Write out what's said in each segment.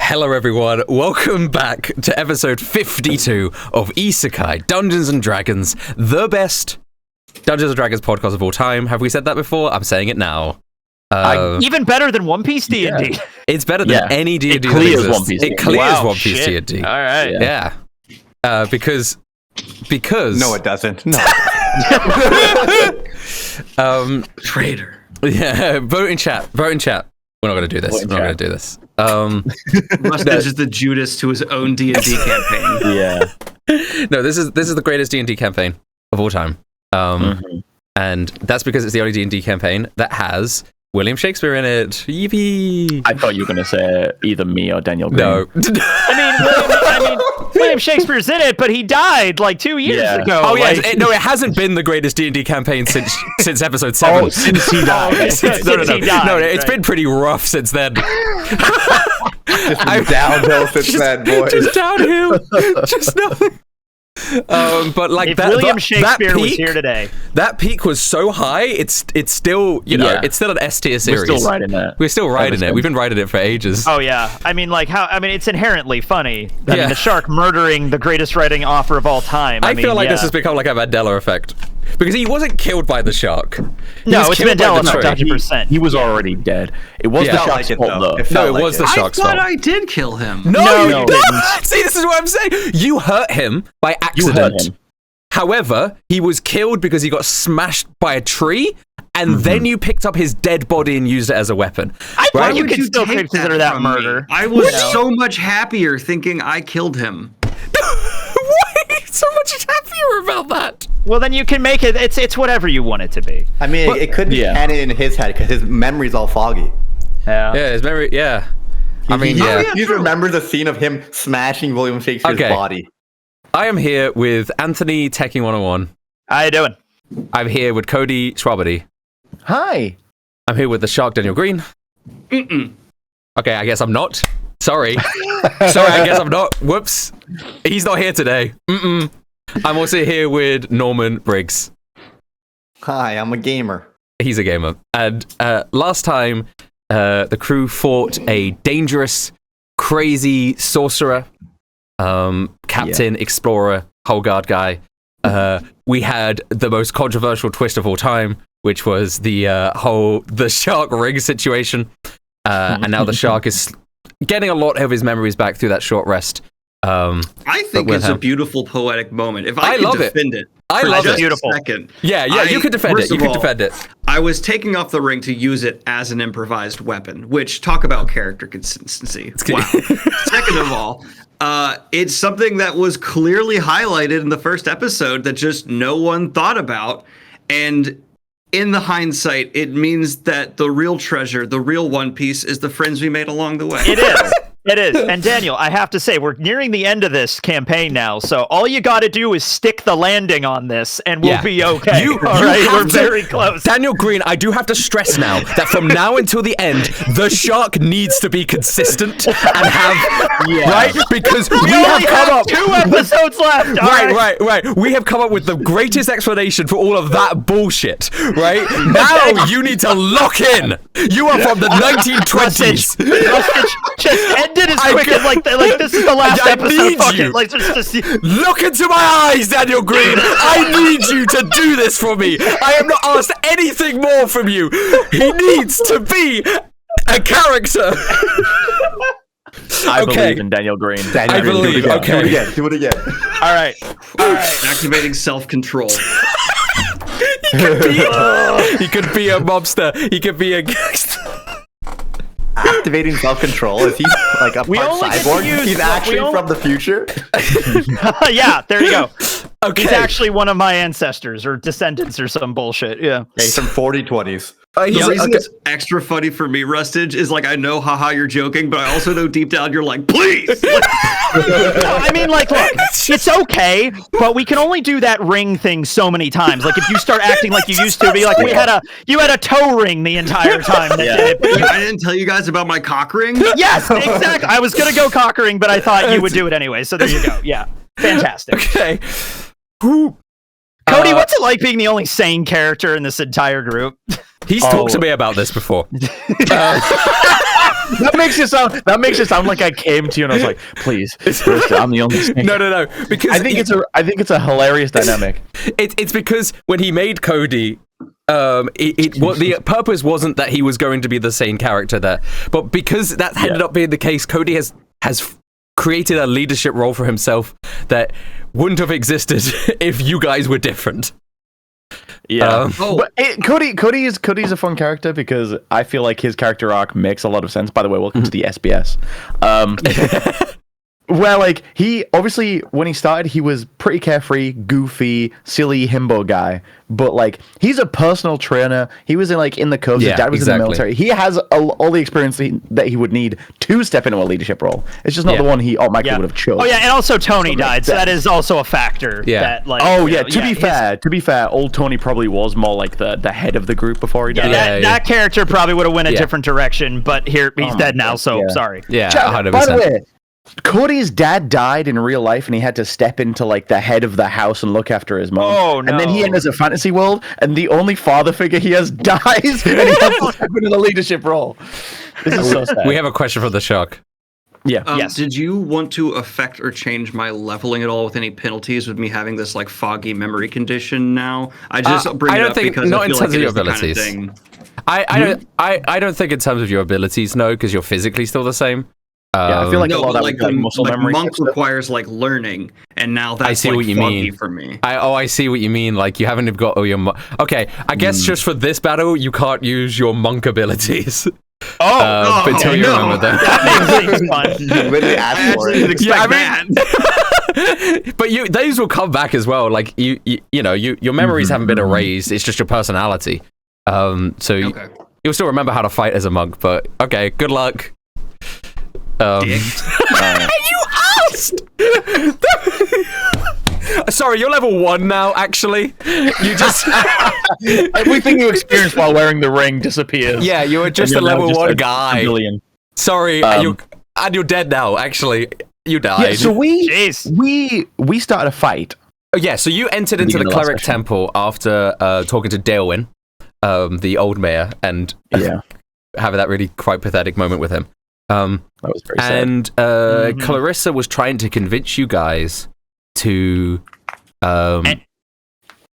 Hello everyone, welcome back to episode 52 of ISEKAI Dungeons & Dragons, the best Dungeons & Dragons podcast of all time. Have we said that before? I'm saying it now. Even better than One Piece D&D. Yeah. It's better than any D&D. It clears One Piece. It clears One Piece D&D. All right. Yeah. Because... No, it doesn't. No. Traitor. Yeah, vote in chat. We're not going to do this. Rustage is the Judas to his own D&D campaign. Yeah. No, this is the greatest D&D campaign of all time. And that's because it's the only D&D campaign that has William Shakespeare in it. Yippee! I thought you were going to say either me or Daniel Greene. No. William Shakespeare's in it, but he died like 2 years ago. Oh yeah, it hasn't been the greatest D&D campaign since episode 7. Oh, since he died. No, it's been pretty rough since then. Just downhill since then, boys. Just downhill. Just nothing. But like if that, William Shakespeare that peak, was here today, that peak was so high. It's still it's still an S tier series. We're still riding it. We've been riding it for ages. Oh yeah, it's inherently funny. I mean, the shark murdering the greatest writing author of all time. I feel like this has become like a Mandela effect because he wasn't killed by the shark. No, it's Mandela effect, 100%. He was already dead. It was the shark's fault, though. No, it was the shark's fault. I thought I did kill him. No, you didn't. See, this is what I'm saying. You hurt him by accident. However, he was killed because he got smashed by a tree, and then you picked up his dead body and used it as a weapon. I right? thought you could still consider that murder. I was so much happier thinking I killed him. Why are you so much happier about that? Well, then you can make it. It's whatever you want it to be. I mean, it could be canon in his head because his memory's all foggy. Yeah, his memory. Yeah, He remembers the scene of him smashing William Shakespeare's body. I am here with Anthony Tekking101. How you doing? I'm here with Cody Shwabadi. Hi. I'm here with the shark Daniel Greene. Okay, I guess I'm not. Sorry, I guess I'm not. Whoops. He's not here today. I'm also here with Norman Briggs. Hi, I'm a gamer. He's a gamer. And last time, the crew fought a dangerous, crazy sorcerer, captain, explorer, whole guard guy. We had the most controversial twist of all time, which was the shark ring situation. And now the shark is getting a lot of his memories back through that short rest. I think it's a beautiful poetic moment. If I could defend it. I love it. Beautiful. Second, you could defend it. You could defend it. I was taking off the ring to use it as an improvised weapon, which talk about character consistency. Wow. Second of all, it's something that was clearly highlighted in the first episode that just no one thought about. And in the hindsight, it means that the real treasure, the real One Piece, is the friends we made along the way. It is. It is. And Daniel, I have to say, we're nearing the end of this campaign now, so all you got to do is stick the landing on this, and we'll be okay. We're very close. Daniel Greene, I do have to stress now that from now until the end, the shark needs to be consistent and have right because we have come up 2 episodes left. Right. We have come up with the greatest explanation for all of that bullshit. Right now, you need to lock in. You are from the 1920s. Just end it as quick as like this is the last episode. Fuck it. Like, just look into my eyes, Daniel Greene. I need you to do this for me. I have not asked anything more from you. He needs to be a character. I believe in Daniel Greene. I believe. Okay. Do it again. All right. Activating self-control. He could be a mobster. He could be a gangster. Activating self-control? Is he like a part cyborg? He's actually from the future? Yeah, there you go. Okay. He's actually one of my ancestors or descendants or some bullshit. Yeah. He's from 4020s. The reason it's extra funny for me, Rustage, is like I know, haha, you're joking, but I also know deep down you're like, please. I mean, like, look, it's okay, but we can only do that ring thing so many times. Like, if you start acting like you used to, be like, you had a toe ring the entire time. I didn't tell you guys about my cock ring. Yes, exactly. I was gonna go cock ring, but I thought you would do it anyway. So there you go. Yeah, fantastic. Okay. Cody, what's it like being the only sane character in this entire group? He's talked to me about this before. That makes it sound like I came to you and I was like, please, I'm the only snake. No, because I think it's a hilarious dynamic. It's because when he made Cody, the purpose wasn't that he was going to be the same character there, but because that ended up being the case, Cody has created a leadership role for himself that wouldn't have existed if you guys were different. Yeah, but Cody is a fun character because I feel like his character arc makes a lot of sense. By the way, welcome to the SBS. Where like he obviously when he started he was pretty carefree, goofy, silly himbo guy, but like he's a personal trainer. He was in the Coast. His dad was in the military. He has all the experience that he would need to step into a leadership role. It's just not the one he automatically would have chosen. Oh yeah, and also Tony died, so that is also a factor. Yeah. That, to be fair, old Tony probably was more like the head of the group before he died. That character probably would have went a different direction, but here he's dead now, so sorry. Yeah, 100%. By the way, Cody's dad died in real life, and he had to step into the head of the house and look after his mom. Oh no! And then he enters a fantasy world, and the only father figure he has dies, and he has to step into the leadership role. This is so sad. We have a question from the Shark. Yeah. Yes. Did you want to affect or change my leveling at all with any penalties with me having this foggy memory condition now? I just bring it up because I feel like it is the kind of thing. I don't think in terms of your abilities, no, because you're physically still the same. I feel like a lot of that muscle memory. Monk requires learning, and now that's I see what you foggy mean. for me. I see what you mean. Like you haven't got all your. Okay, I guess just for this battle, you can't use your monk abilities. Until you remember them. That makes things fun. You literally asked for it. Expect that. But those will come back as well. Like your memories haven't been erased. It's just your personality. So you'll still remember how to fight as a monk. But okay, good luck. You asked. Sorry, you're level 1 now. Actually, you just everything you experienced while wearing the ring disappears. Yeah, you were just a level 1 guy. Sorry, you're dead now. Actually, you died. Yeah, so we started a fight. Oh, yeah, so you entered into the cleric temple after talking to Dalewin, the old mayor, and having that really quite pathetic moment with him. That was very sad. And Clarissa was trying to convince you guys to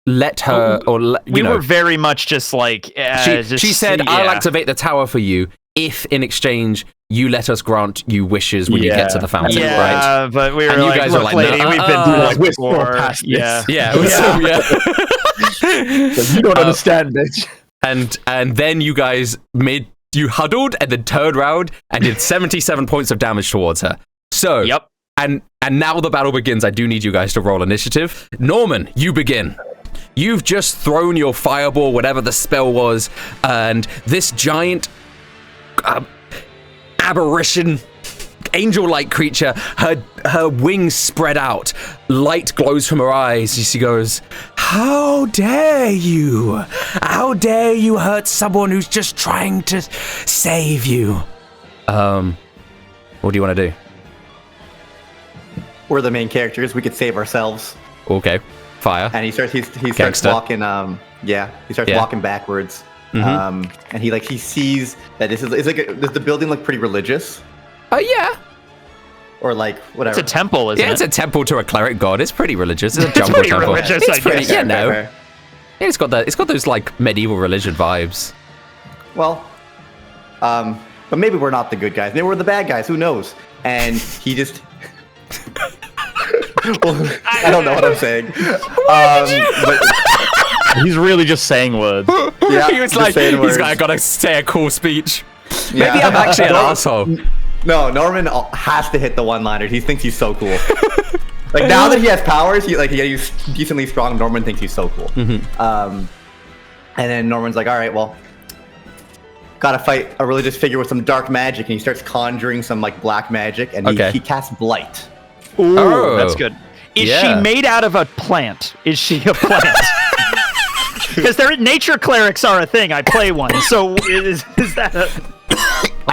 let her, we were very much just she said, "I'll activate the tower for you if, in exchange, you let us grant you wishes when you get to the fountain." Right? But we were and you guys were like, lady, we've been through this we're before. past this. So you don't understand, bitch. And then you guys you huddled and then turned around and did 77 points of damage towards her. So, and now the battle begins. I do need you guys to roll initiative. Norman, you begin. You've just thrown your fireball, whatever the spell was, and this giant aberration, angel-like creature, her wings spread out, light glows from her eyes. She goes, "How dare you? How dare you hurt someone who's just trying to save you?" What do you want to do? We're the main characters. We could save ourselves. Okay, fire. And he starts walking. He starts walking backwards. And he sees that does the building look pretty religious? Yeah. Or whatever. It's a temple, isn't it? Yeah, it's a temple to a cleric god. It's pretty religious. It's a jungle temple. Religious, it's pretty, I guess. Yeah, it's got those medieval religion vibes. Well, but maybe we're not the good guys. Maybe we're the bad guys. Who knows? And he just. Well, I don't know what I'm saying. But he's really just saying words. Yeah, he was like, he's got to say a cool speech. Yeah. Maybe I'm actually an asshole. No, Norman has to hit the one-liner. He thinks he's so cool. Now that he has powers, he's decently strong. Norman thinks he's so cool. And then Norman's like, all right, well, gotta fight a religious figure with some dark magic, and he starts conjuring some black magic, and he casts Blight. Ooh, that's good. Is she made out of a plant? Is she a plant? Because nature clerics are a thing. I play one. So is that a...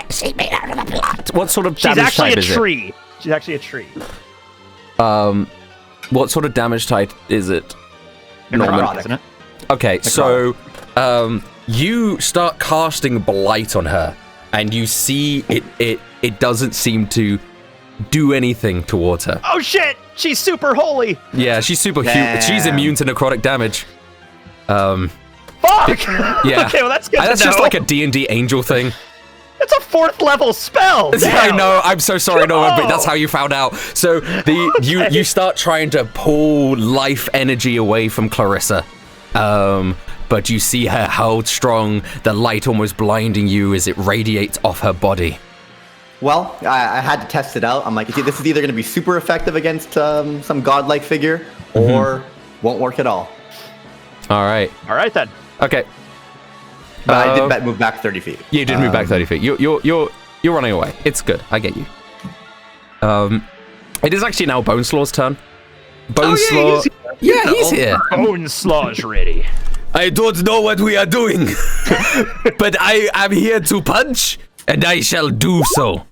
Is she made out of a plant? What sort of damage type is it? She's actually a tree. What sort of damage type is it? Necrotic, isn't it? Okay, so you start casting Blight on her, and you see it doesn't seem to do anything towards her. Oh shit! She's super holy. Yeah, she's superhuman. She's immune to necrotic damage. Fuck! Yeah. Okay, well that's good. That's just like a D&D angel thing. It's a 4th level spell. I know. I'm so sorry, Norman, but that's how you found out. So you start trying to pull life energy away from Clarissa, but you see her held strong. The light almost blinding you as it radiates off her body. Well, I had to test it out. I'm like, this is either going to be super effective against some godlike figure, or won't work at all. All right then. Okay. But I did move back 30 feet. You did move back 30 feet. You're running away. It's good. I get you. It is actually now Boneslaw's turn. Boneslaw. Yeah, he's here. Boneslaw's ready. I don't know what we are doing, but I am here to punch, and I shall do so.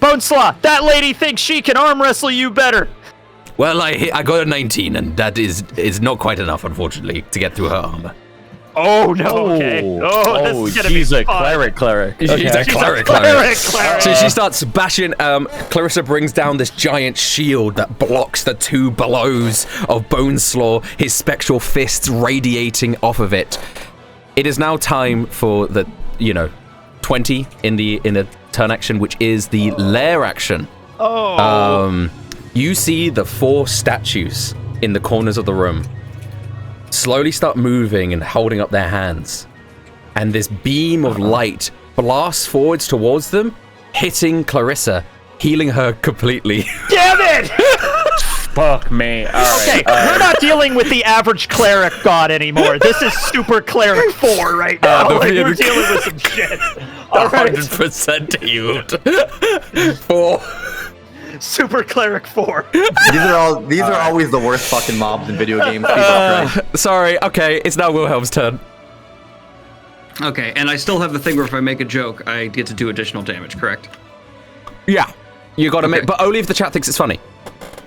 Boneslaw, that lady thinks she can arm wrestle you better. Well, I got a 19, and that is not quite enough, unfortunately, to get through her armor. Oh no! Okay. Oh, this is she's a cleric. Okay. She's a cleric. So she starts bashing. Clarissa brings down this giant shield that blocks the 2 blows of Boneslaw, his spectral fists radiating off of it. It is now time for the 20 in the turn action, which is the lair action. You see the 4 statues in the corners of the room slowly start moving and holding up their hands, and this beam of light blasts forwards towards them, hitting Clarissa, healing her completely. Damn it! Fuck me. All right. Okay, we're not dealing with the average cleric god anymore. This is super cleric 4 right now. We're dealing with some shit. 100% healed. 4. Super cleric 4. These are always the worst fucking mobs in video games. Sorry. Okay, it's now Wilhelm's turn. Okay, and I still have the thing where if I make a joke, I get to do additional damage, correct? Yeah. You gotta make, but only if the chat thinks it's funny.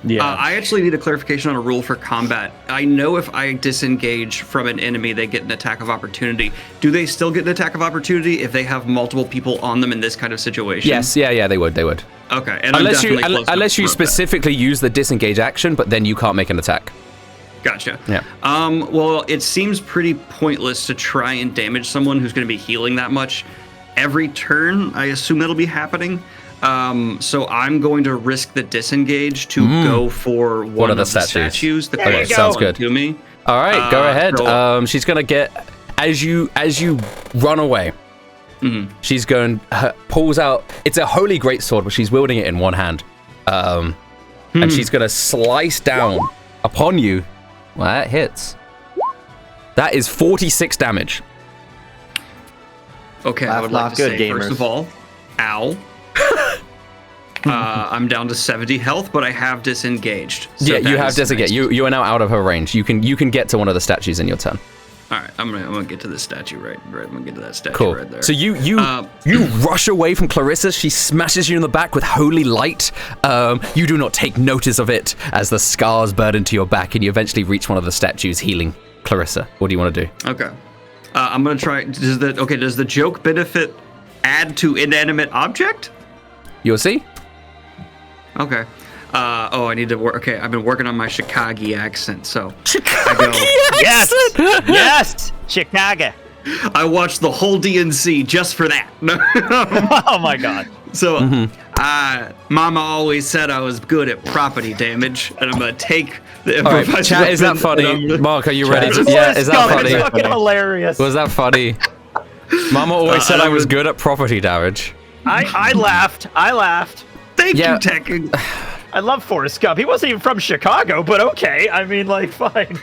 Yeah. I actually need a clarification on a rule for combat. I know if I disengage from an enemy, they get an attack of opportunity. Do they still get an attack of opportunity if they have multiple people on them in this kind of situation? Yes, yeah, they would. Okay, and unless you specifically use the disengage action, but then you can't make an attack. Gotcha. Yeah. Well, it seems pretty pointless to try and damage someone who's going to be healing that much every turn. I assume that'll be happening. So I'm going to risk the disengage to go for one of the statues. Okay, sounds good to me. All right, go ahead. She's gonna get as you run away. She's going pulls out. It's a holy greatsword, but she's wielding it in one hand. And she's gonna slice down upon you. Well, that hits. That is 46 damage. Okay, I would like to say first of all, ow. I'm down to 70 health, but I have disengaged. So yeah, you have disengaged. You are now out of her range. You can get to one of the statues in your turn. All right, I'm gonna get to this statue right. I'm gonna get to that statue cool. right there. So you rush away from Clarissa. She smashes you in the back with holy light. You do not take notice of it as the scars burn into your back, and you eventually reach one of the statues, healing Clarissa. What do you want to do? Okay, I'm gonna try. Does the joke benefit add to inanimate object? You'll see. Okay. I need to work. Okay, I've been working on my Chicago accent, so Chicago accent. Yes, Chicago. I watched the whole DNC just for that. Oh my god. So, Mama always said I was good at property damage, and I'm gonna take the improvised. Right, chat, is that funny? Mark, are you ready? Yeah, is that funny? It's fucking hilarious. Was that funny? Mama always said I was good at property damage. I laughed. Thank you, Tekking. I love Forrest Gump. He wasn't even from Chicago, but okay. I mean, like, fine.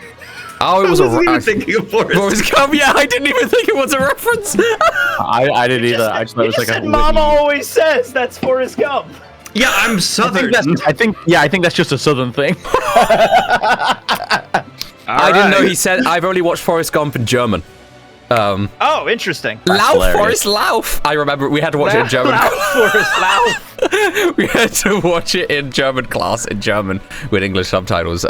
Oh, it was I wasn't even thinking of Forrest Gump. Yeah, I didn't even think it was a reference. I didn't either. I just thought it was like a Mama always says that's Forrest Gump. Yeah, I'm Southern. I think that's just a Southern thing. I didn't know he said. I've only watched Forrest Gump in German. Oh, interesting. Lauf, Forrest, Lauf. I remember we had to watch it in German. Lauf, Forrest, Lauf. We had to watch it in German class in German with English subtitles.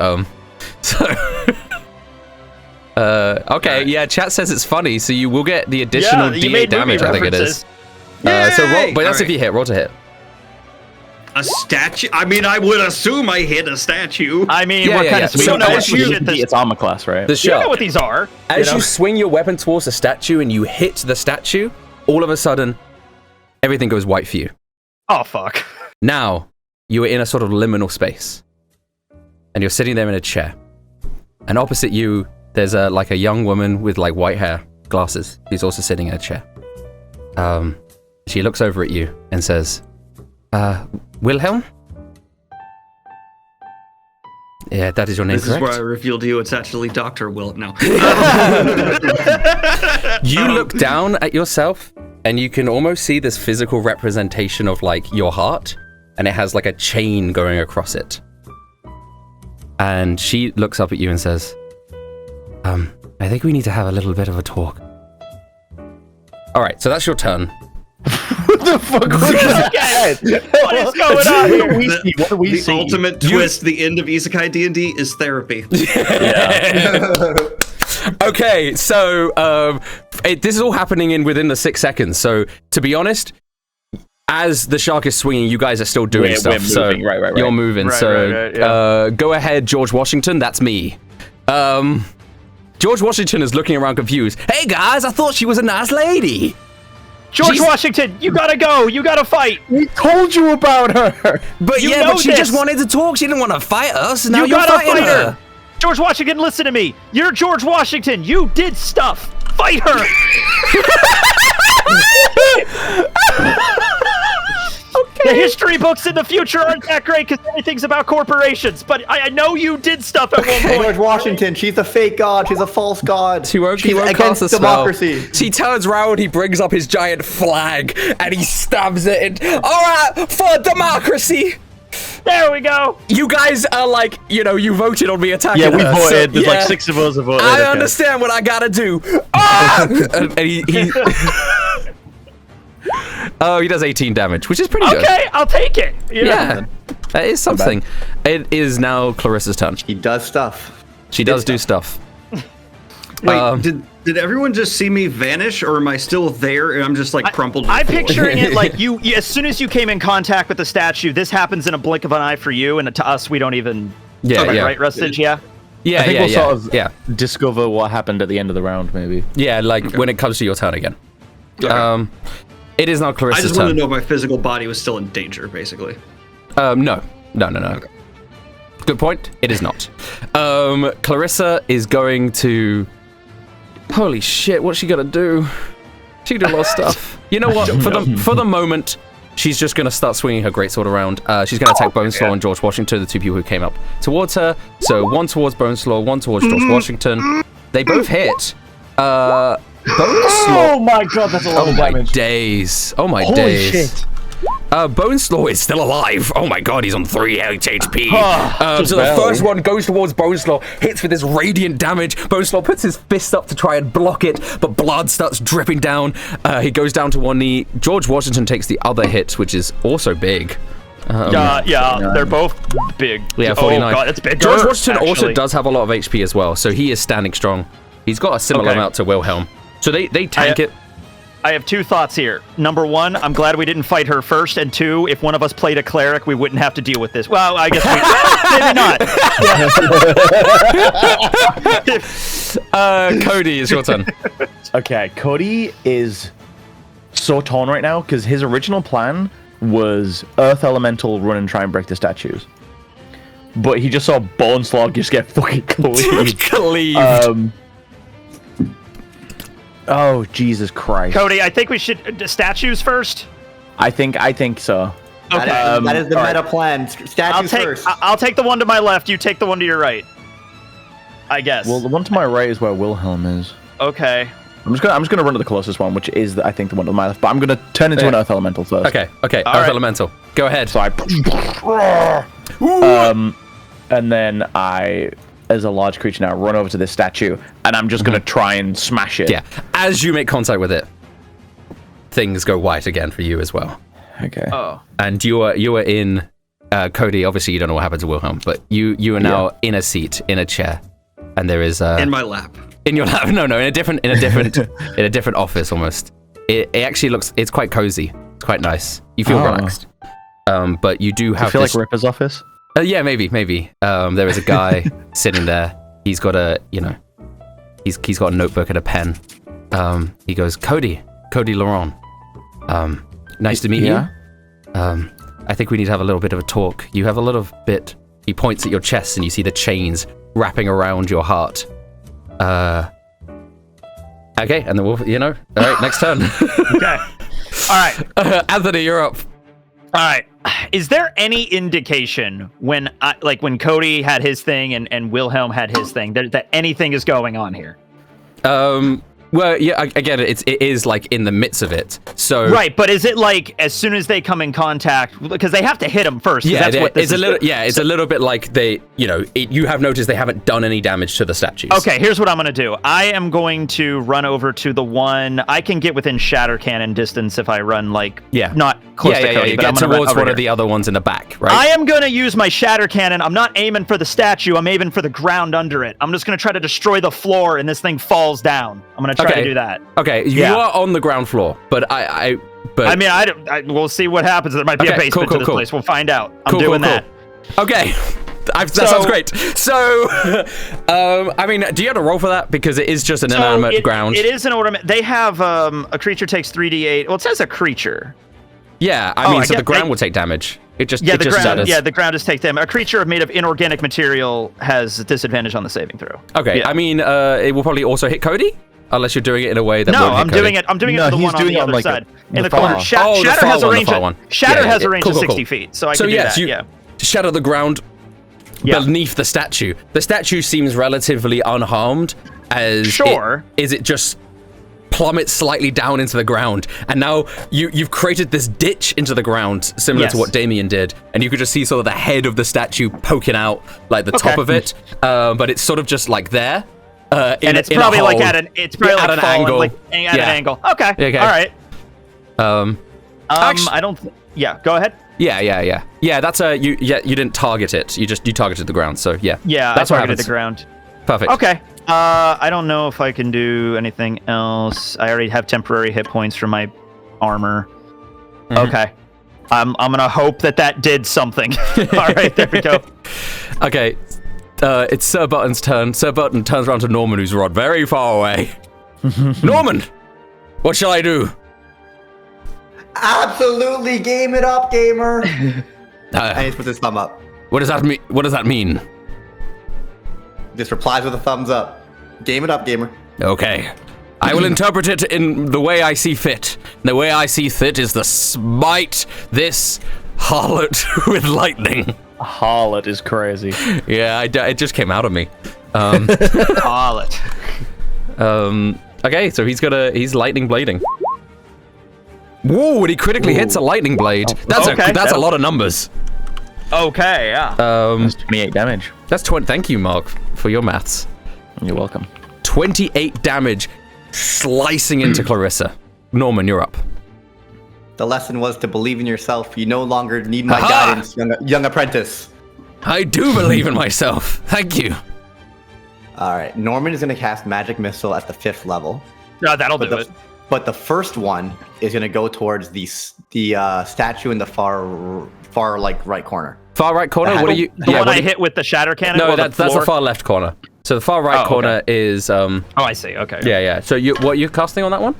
Okay, yeah, chat says it's funny, so you will get the additional D8 damage, I think it is. So roll, but that's All if you hit. Roll to hit. A statue? I mean, I would assume I hit a statue. I mean, Yeah, what yeah, kind yeah. of So we don't know what as you- shit this. It's armor class, right? The You shark. know what these are. As you swing your weapon towards the statue and you hit the statue, all of a sudden, everything goes white for you. Oh fuck. Now, you are in a sort of liminal space. And you're sitting there in a chair. And opposite you, there's a young woman with like white hair, glasses, who's also sitting in a chair. She looks over at you and says, Wilhelm? Yeah, that is your name, This correct? is where I reveal to you it's actually Dr. Will. No. You look down at yourself, and you can almost see this physical representation of like your heart, and it has like a chain going across it. And she looks up at you and says, I think we need to have a little bit of a talk. All right, so that's your turn. What the fuck was that? What is going on here? What do we The see? ultimate twist, the end of Isekai D&D is therapy. Okay, so this is all happening within the 6 seconds. So to be honest, as the shark is swinging, you guys are still doing We're stuff. moving, so right. you're moving. Right, Go ahead, George Washington. That's me. George Washington is looking around confused. Hey guys, I thought she was a nice lady. George Washington, you gotta go. You gotta fight. We told you about her. But You yeah, know but she this. just wanted to talk. She didn't want to fight us. Now You you're gotta fighting fight her. her. George Washington, listen to me. You're George Washington. You did stuff. Fight her. The history books in the future aren't that great because everything's about corporations. But I know you did stuff at one point. George Washington, she's a fake god. She's a false god. She won't she's cast against a spell. democracy. He turns round, he brings up his giant flag, and he stabs it in. All right, for democracy. There we go. You guys are like, you voted on me attacking Yeah, we her, voted. so, There's like 6 of us have voted. I okay. understand what I gotta do. Ah! and he oh, he does 18 damage, which is pretty good. Okay, I'll take it. Yeah, that is something. It is now Clarissa's turn. He does stuff. She does do stuff. Wait, did everyone just see me vanish, or am I still there and I'm just like crumpled? to the I'm floor? picturing it like you. As soon as you came in contact with the statue, this happens in a blink of an eye for you, and to us, we don't even. Yeah, yeah. Right, Rustage. Yeah. Yeah, I think we'll sort of yeah. discover what happened at the end of the round, maybe. Yeah, like when it comes to your turn again. Okay. It is now I Clarissa's just turn. want to know if my physical body was still in danger, basically. No. Okay. Good point. It is not. Clarissa is going to. Holy shit! What's she gonna do? She can do a lot of stuff. You know what? For the moment, she's just gonna start swinging her greatsword around. She's gonna attack Boneslaw and George Washington, the two people who came up towards her. So one towards Boneslaw, one towards George Washington. They both hit. Boneslaw. Oh my god, that's a lot Oh of my damage. days. Oh my Holy days. shit. Boneslaw is still alive. Oh my god, he's on 3 HP. So the well. first one goes towards Boneslaw, hits with this radiant damage. Boneslaw puts his fist up to try and block it, but blood starts dripping down. He goes down to one knee. George Washington takes the other hit, which is also big. Yeah, they're both big. Yeah, 49. Oh god, it's big. George Washington also actually. does have a lot of HP as well, so he is standing strong. He's got a similar Okay. amount to Wilhelm. So they tank it. I have 2 thoughts here. Number 1, I'm glad we didn't fight her first, and 2, if one of us played a cleric, we wouldn't have to deal with this. Well, I guess we maybe not. Cody, it's your turn. Okay, Cody is so torn right now because his original plan was Earth Elemental run and try and break the statues. But he just saw Boneslaw just get fucking cleaved. Cleaved. Oh, Jesus Christ. Cody, I think we should statues first. I think so. Okay. That is the all right. meta plan. Statues first. I'll take the one to my left. You take the one to your right. I guess. Well, the one to my right is where Wilhelm is. Okay. I'm just gonna run to the closest one, which is I think the one to my left. But I'm gonna turn into an Earth Elemental first. Okay. All Earth right. Elemental. Go ahead. So and then I, as a large creature now, run over to this statue, and I'm just gonna try and smash it. Yeah. As you make contact with it, things go white again for you as well. Okay. Oh. And you are in Cody. Obviously, you don't know what happened to Wilhelm, but you are now in a seat, in a chair, and there is In my lap. in your lap. No, in a different in a different office almost. it actually looks, it's quite cozy. It's quite nice. You feel relaxed. But you do have I feel like Ripper's office. Yeah, maybe. There is a guy sitting there. He's got a, he's got a notebook and a pen. He goes, Cody Laurent. Nice to meet you. I think we need to have a little bit of a talk. You have a little bit. He points at your chest and you see the chains wrapping around your heart. Okay, and then we'll, all right, next turn. Okay. All right. Anthony, you're up. All right. Is there any indication when Cody had his thing and Wilhelm had his thing that anything is going on here? Well, yeah, again, it is like in the midst of it. So right, but is it like as soon as they come in contact, because they have to hit them first? Yeah, that's what it's a little. Yeah, it's a little bit like they, you have noticed they haven't done any damage to the statues. Okay, here's what I'm gonna do. I am going to run over to the one I can get within shatter cannon distance if I run not close to Cody, but get I'm gonna towards run one of the other ones in the back, right? I am gonna use my shatter cannon. I'm not aiming for the statue. I'm aiming for the ground under it. I'm just gonna try to destroy the floor, and this thing falls down. I'm gonna try to do that. Okay, you are on the ground floor, but we'll see what happens. There might be a basement to this place. We'll find out. I'm doing that. Okay, that sounds great. So, do you have to roll for that because it is just an inanimate ground? It is an ornament. They have a creature takes 3d8. Well, it says a creature. Yeah, the ground will take damage. It just the ground. does. Yeah, the ground just takes damage. A creature made of inorganic material has disadvantage on the saving throw. Okay, yeah. It will probably also hit Cody. Unless you're doing it in a way that won't hit I'm Cody. doing it. I'm doing it to the one on the other side, in the far. corner. Shatter has a range. Shatter has a range of 60 cool. feet, so I can do that. Yeah. Shatter the ground beneath the statue. The statue seems relatively unharmed. It just plummets slightly down into the ground, and now you've created this ditch into the ground, similar to what Damien did, and you could just see sort of the head of the statue poking out, like the top of it, but it's sort of just like there. And it's probably like at an angle. An angle. Okay. All right. I don't. Go ahead. Yeah. That's you didn't target it. You targeted the ground. So yeah. Yeah. That's I targeted the ground. Perfect. Okay. I don't know if I can do anything else. I already have temporary hit points for my armor. Mm-hmm. Okay. I'm gonna hope that did something. All right. There we go. Okay. It's Sir Button's turn. Sir Button turns around to Norman, who's rod very far away. Norman, what shall I do? Absolutely, game it up, gamer. And he's put his thumb up. What does that mean? Just replies with a thumbs up. Game it up, gamer. Okay. I will interpret it in the way I see fit. The way I see fit is to smite this harlot with lightning. Harlot is crazy. Yeah, it just came out of me. Harlot. Okay, so he's lightning blading. Whoa, and he critically hits a lightning blade. That's a lot of numbers. Okay, yeah. That's 28 damage. That's 20. Thank you, Mark, for your maths. You're welcome. 28 damage, slicing into Clarissa. Norman, you're up. The lesson was to believe in yourself. You no longer need my guidance, young apprentice. I do believe in myself. Thank you. All right. Norman is going to cast Magic Missile at the 5th level. No, that'll do it. But the first one is going to go towards the statue in the far right corner. Far right corner? What are you? The one I hit with the shatter cannon? No, that's the far left corner. So the far right corner is... Oh, I see. Okay. Yeah. So what are you casting on that one?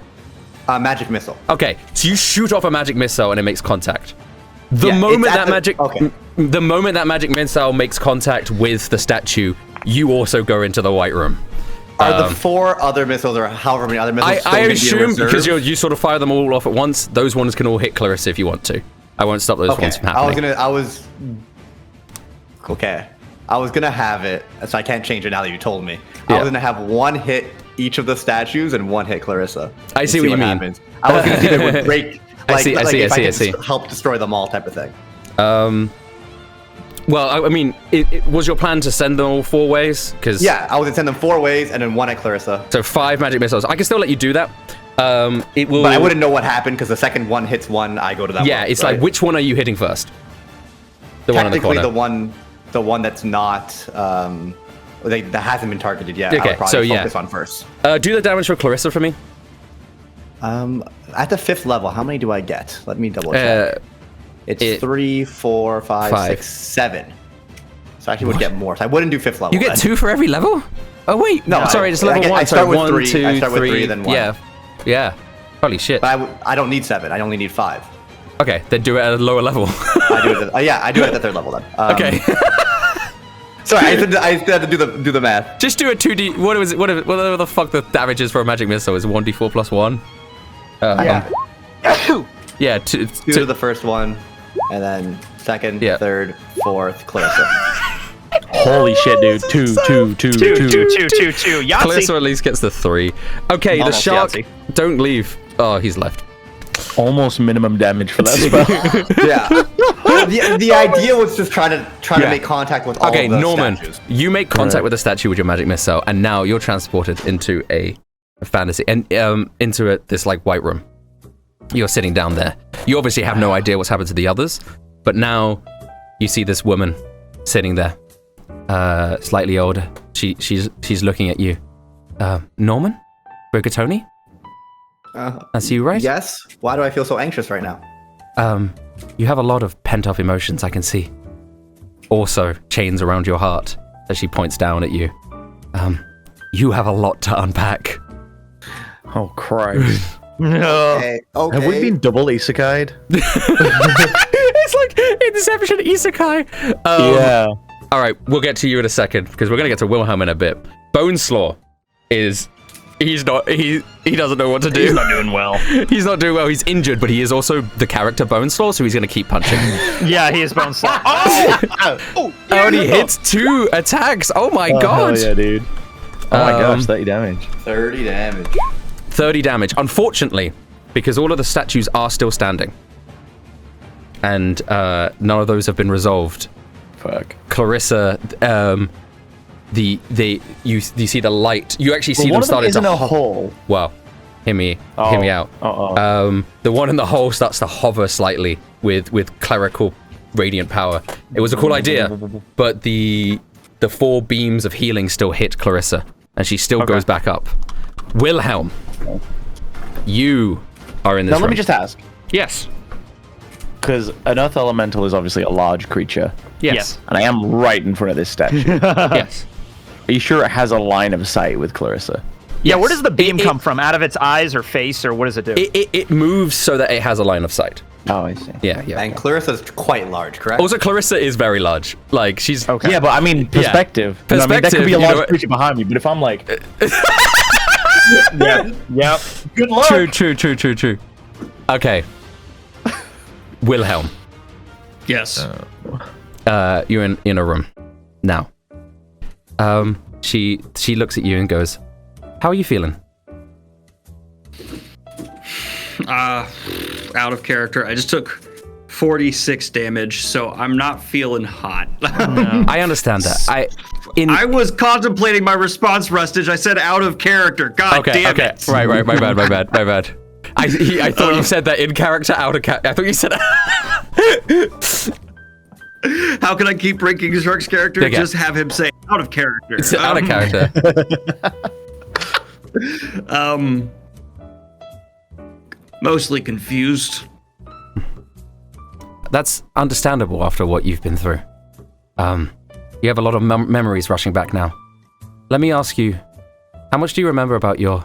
Magic Missile. Okay, so you shoot off a magic missile and it makes contact. The moment that magic missile makes contact with the statue, you also go into the white room. Are the 4 other missiles, or however many other missiles, I assume because you sort of fire them all off at once, those ones can all hit Clarissa if you want to. I won't stop those ones from happening. I was gonna have it, so I can't change it now that you told me. I was gonna have 1 hit each of the statues and 1 hit Clarissa. I see what you mean. Happens. I was gonna see if it would break. I see. Help destroy them all, type of thing. Well, I mean, it was your plan to send them all 4 ways? Yeah, I was gonna send them 4 ways and then 1 at Clarissa. So 5 magic missiles. I can still let you do that. It will. But I wouldn't know what happened because the second one hits 1, I go to that one. Yeah, it's like, which one are you hitting first? The one in the corner. The one that's not that hasn't been targeted yet. Okay, I would probably focus on first. Do the damage for Clarissa for me. At the 5th level, how many do I get? Let me double check. It's 3, 4, 5, 6, 7. So I actually would get more. So I wouldn't do 5th level. You get 2 for every level? Oh wait, no, sorry, it's level 1. I start with 3. 2, I start with 3, 3, then 1. Yeah. Holy shit. But I don't need 7. I only need 5. Okay, then do it at a lower level. I do it. I do it at the 3rd level then. Okay. Sorry, I had to do the math. Just do a 2D. Whatever the fuck the damage is for a magic missile is 1d4 plus 1. Yeah. Yeah. 2 to the first one, and then 2nd, 3rd, 4th, Clarissa. Holy shit, dude. 2. Yahtzee. Clarissa at least gets the 3. Okay, Almost the shark. Yahtzee. Don't leave. Oh, he's left. Almost minimum damage for that spell. Yeah. The idea was just trying to make contact with all Okay, the Norman, statues. you make contact with the statue with your magic missile, and now you're transported into a fantasy and into this like white room. You're sitting down there. You obviously have no idea what's happened to the others, but now you see this woman sitting there, slightly older. She's looking at you. Norman, Rigatoni. That's you, right? Yes. Why do I feel so anxious right now? You have a lot of pent-up emotions, I can see. Also, chains around your heart, as she points down at you. You have a lot to unpack. Oh, Christ. No. Okay. Have we been double isekai'd? It's like Inception Isekai. Yeah. All right, we'll get to you in a second, because we're going to get to Wilhelm in a bit. Boneslaw is... he doesn't know what to do. He's not doing well. He's not doing well. He's injured, but he is also the character Boneslaw, so he's going to keep punching. Yeah, he is Boneslaw. And he hits 2 attacks. Oh my god. Oh, yeah, dude. Oh my gosh, 30 damage. 30 damage. 30 damage. Unfortunately, because all of the statues are still standing. And none of those have been resolved. Fuck. Clarissa, you see the light. You actually see them starting to... in a hole. Well, hear me out. The one in the hole starts to hover slightly with clerical radiant power. It was a cool idea, but the 4 beams of healing still hit Clarissa, and she still goes back up. Wilhelm, you are in this room. Let me just ask. Yes. Because an earth elemental is obviously a large creature. Yes. And I am right in front of this statue. Yes. Are you sure it has a line of sight with Clarissa? Yeah, where does the beam come from? Out of its eyes or face, or what does it do? It moves so that it has a line of sight. Oh, I see. Yeah. And Clarissa's quite large, correct? Also, Clarissa is very large. Like, she's... Okay. Yeah, but I mean, perspective. Yeah. You know what I mean? That could be a large what? creature behind me, but if I'm like... Yep. Good luck. True. Okay. Wilhelm. Yes. You're in a room now. She looks at you and goes, "How are you feeling?" Out of character. I just took 46 damage, so I'm not feeling hot. I understand that. I was contemplating my response, Rustage. I said out of character. God damn it. Right. My bad. I thought you said that in character, out of character. I thought you said... How can I keep breaking Shark's character? Okay. Just have him say out of character. It's out of character. Mostly confused. That's understandable after what you've been through. You have a lot of memories rushing back now. Let me ask you, how much do you remember about your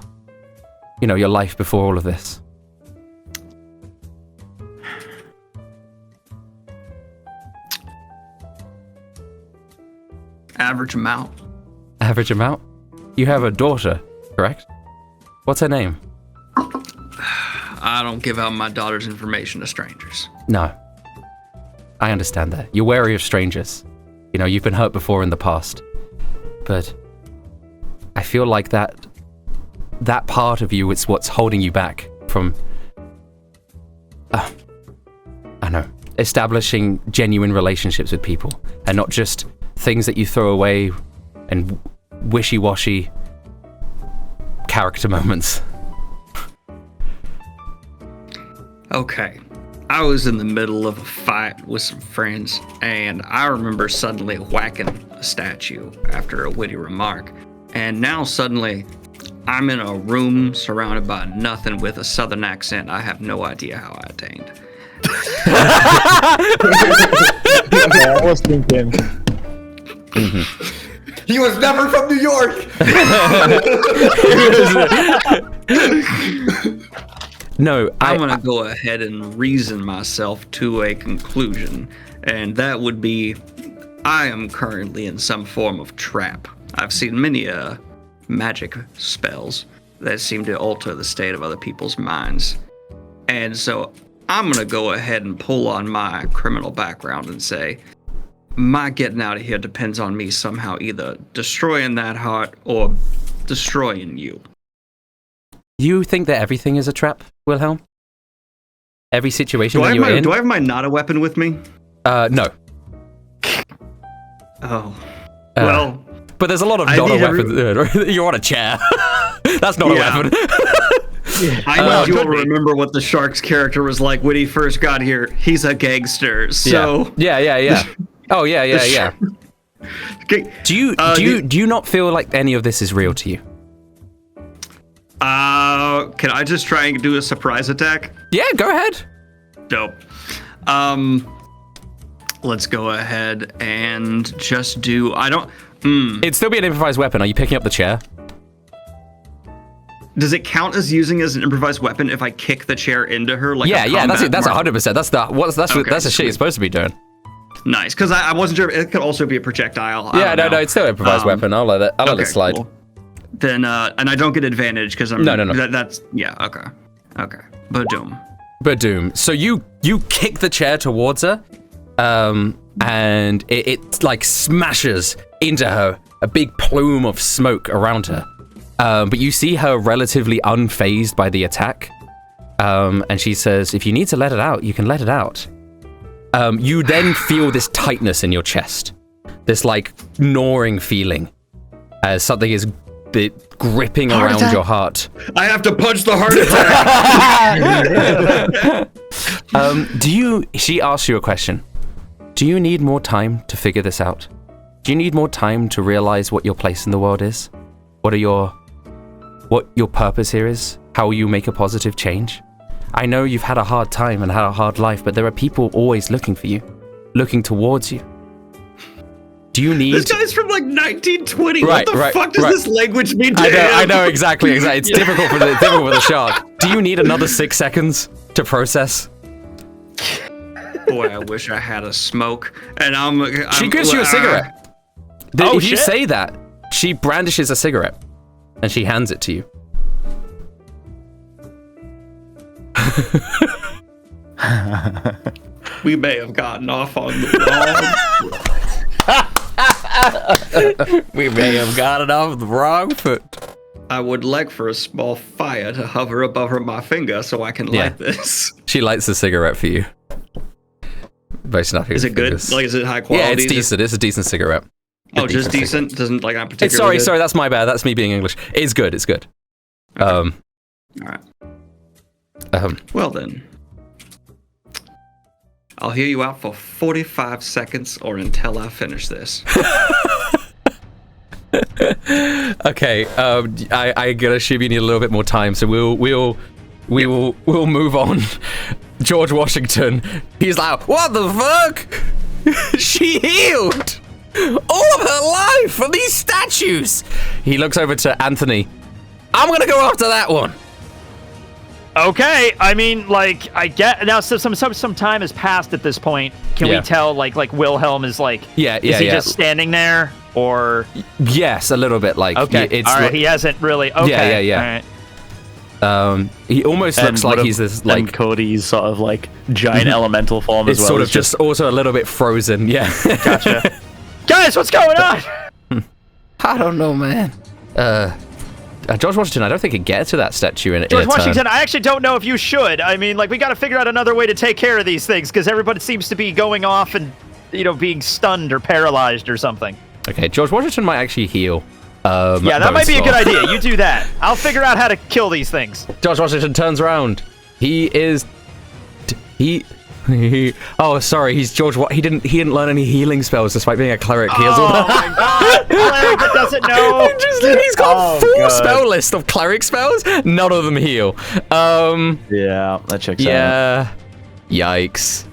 life before all of this? Average amount. Average amount? You have a daughter, correct? What's her name? I don't give out my daughter's information to strangers. No. I understand that. You're wary of strangers. You know, you've been hurt before in the past. But I feel like that part of you is what's holding you back from, I know, establishing genuine relationships with people and not just things that you throw away and wishy-washy character moments. Okay. I was in the middle of a fight with some friends, and I remember suddenly whacking a statue after a witty remark. And now suddenly, I'm in a room surrounded by nothing with a southern accent. I have no idea how I attained. I was thinking. He was never from New York. No, I'm going to go ahead and reason myself to a conclusion, and that would be I am currently in some form of trap. I've seen many magic spells that seem to alter the state of other people's minds. And so I'm going to go ahead and pull on my criminal background and say, my getting out of here depends on me somehow either destroying that heart or destroying you. You think that everything is a trap, Wilhelm? Every situation that you're in? Do I have my not a weapon with me? No. Oh. Well. But there's a lot of not a weapon. You're on a chair. That's not a weapon. I do remember what the Shark's character was like when he first got here. He's a gangster, so... Yeah. Oh, yeah. Okay. Do you not feel like any of this is real to you? Can I just try and do a surprise attack? Yeah, go ahead. Dope. Let's go ahead and just do... It'd still be an improvised weapon. Are you picking up the chair? Does it count as using as an improvised weapon if I kick the chair into her? Like that's 100%. That's the shit you're supposed to be doing. Nice, because I wasn't sure. It could also be a projectile. No, it's still an improvised weapon. I'll let it slide. Cool. Then, and I don't get advantage because I'm... No. That's... Yeah, okay. Badoom. So you kick the chair towards her, and it like smashes into her, a big plume of smoke around her. But you see her relatively unfazed by the attack. And she says, if you need to let it out, you can let it out. You then feel this tightness in your chest. This like gnawing feeling as something is gripping around your heart. I have to punch the heart attack. She asks you a question. Do you need more time to figure this out? Do you need more time to realize what your place in the world is? What your purpose here is? How will you make a positive change? I know you've had a hard time and had a hard life, but there are people always looking for you, looking towards you. Do you need... This guy's from like 1920. What the fuck does this language mean to him? I know exactly. It's difficult for the shark. Do you need another 6 seconds to process? Boy, I wish I had a smoke. And she gives you a cigarette. If you say that, she brandishes a cigarette and she hands it to you. We may have gotten off on the wrong... We may have gotten off the wrong foot. I would like for a small fire to hover above my finger so I can light this. She lights the cigarette for you. Is it good? Like, is it high quality? Yeah, it's decent. It's a decent cigarette. Just decent? Doesn't like I'm particularly Sorry, that's my bad. That's me being English. It's good. Okay. All right. Well then, I'll hear you out for 45 seconds or until I finish this. Okay. I gotta assume you need a little bit more time, so we'll move on. George Washington, he's like, what the fuck? She healed all of her life from these statues. He looks over to Anthony. I'm gonna go after that one. Okay, I mean, like, I get now. So some time has passed at this point. Can we tell, like Wilhelm is like, is he just standing there, or? Yes, a little bit. Like, okay, all right. He hasn't really. Okay, yeah. All right. He almost looks like he's this like and Cody's sort of like giant elemental form as well. It's sort of just also a little bit frozen. Yeah. Gotcha. Guys, what's going on? I don't know, man. George Washington, I don't think it gets to that statue in George Washington, I actually don't know if you should. I mean, like, we got to figure out another way to take care of these things because everybody seems to be going off and, being stunned or paralyzed or something. Okay, George Washington might actually heal. Yeah, that might be a good idea. You do that. I'll figure out how to kill these things. George Washington turns around. He Oh, sorry, he's George. What? He didn't learn any healing spells despite being a cleric. He has all Oh my god! Cleric that doesn't know. He's got full spell list of cleric spells. None of them heal. Yeah, that checks out. Yeah. Yikes.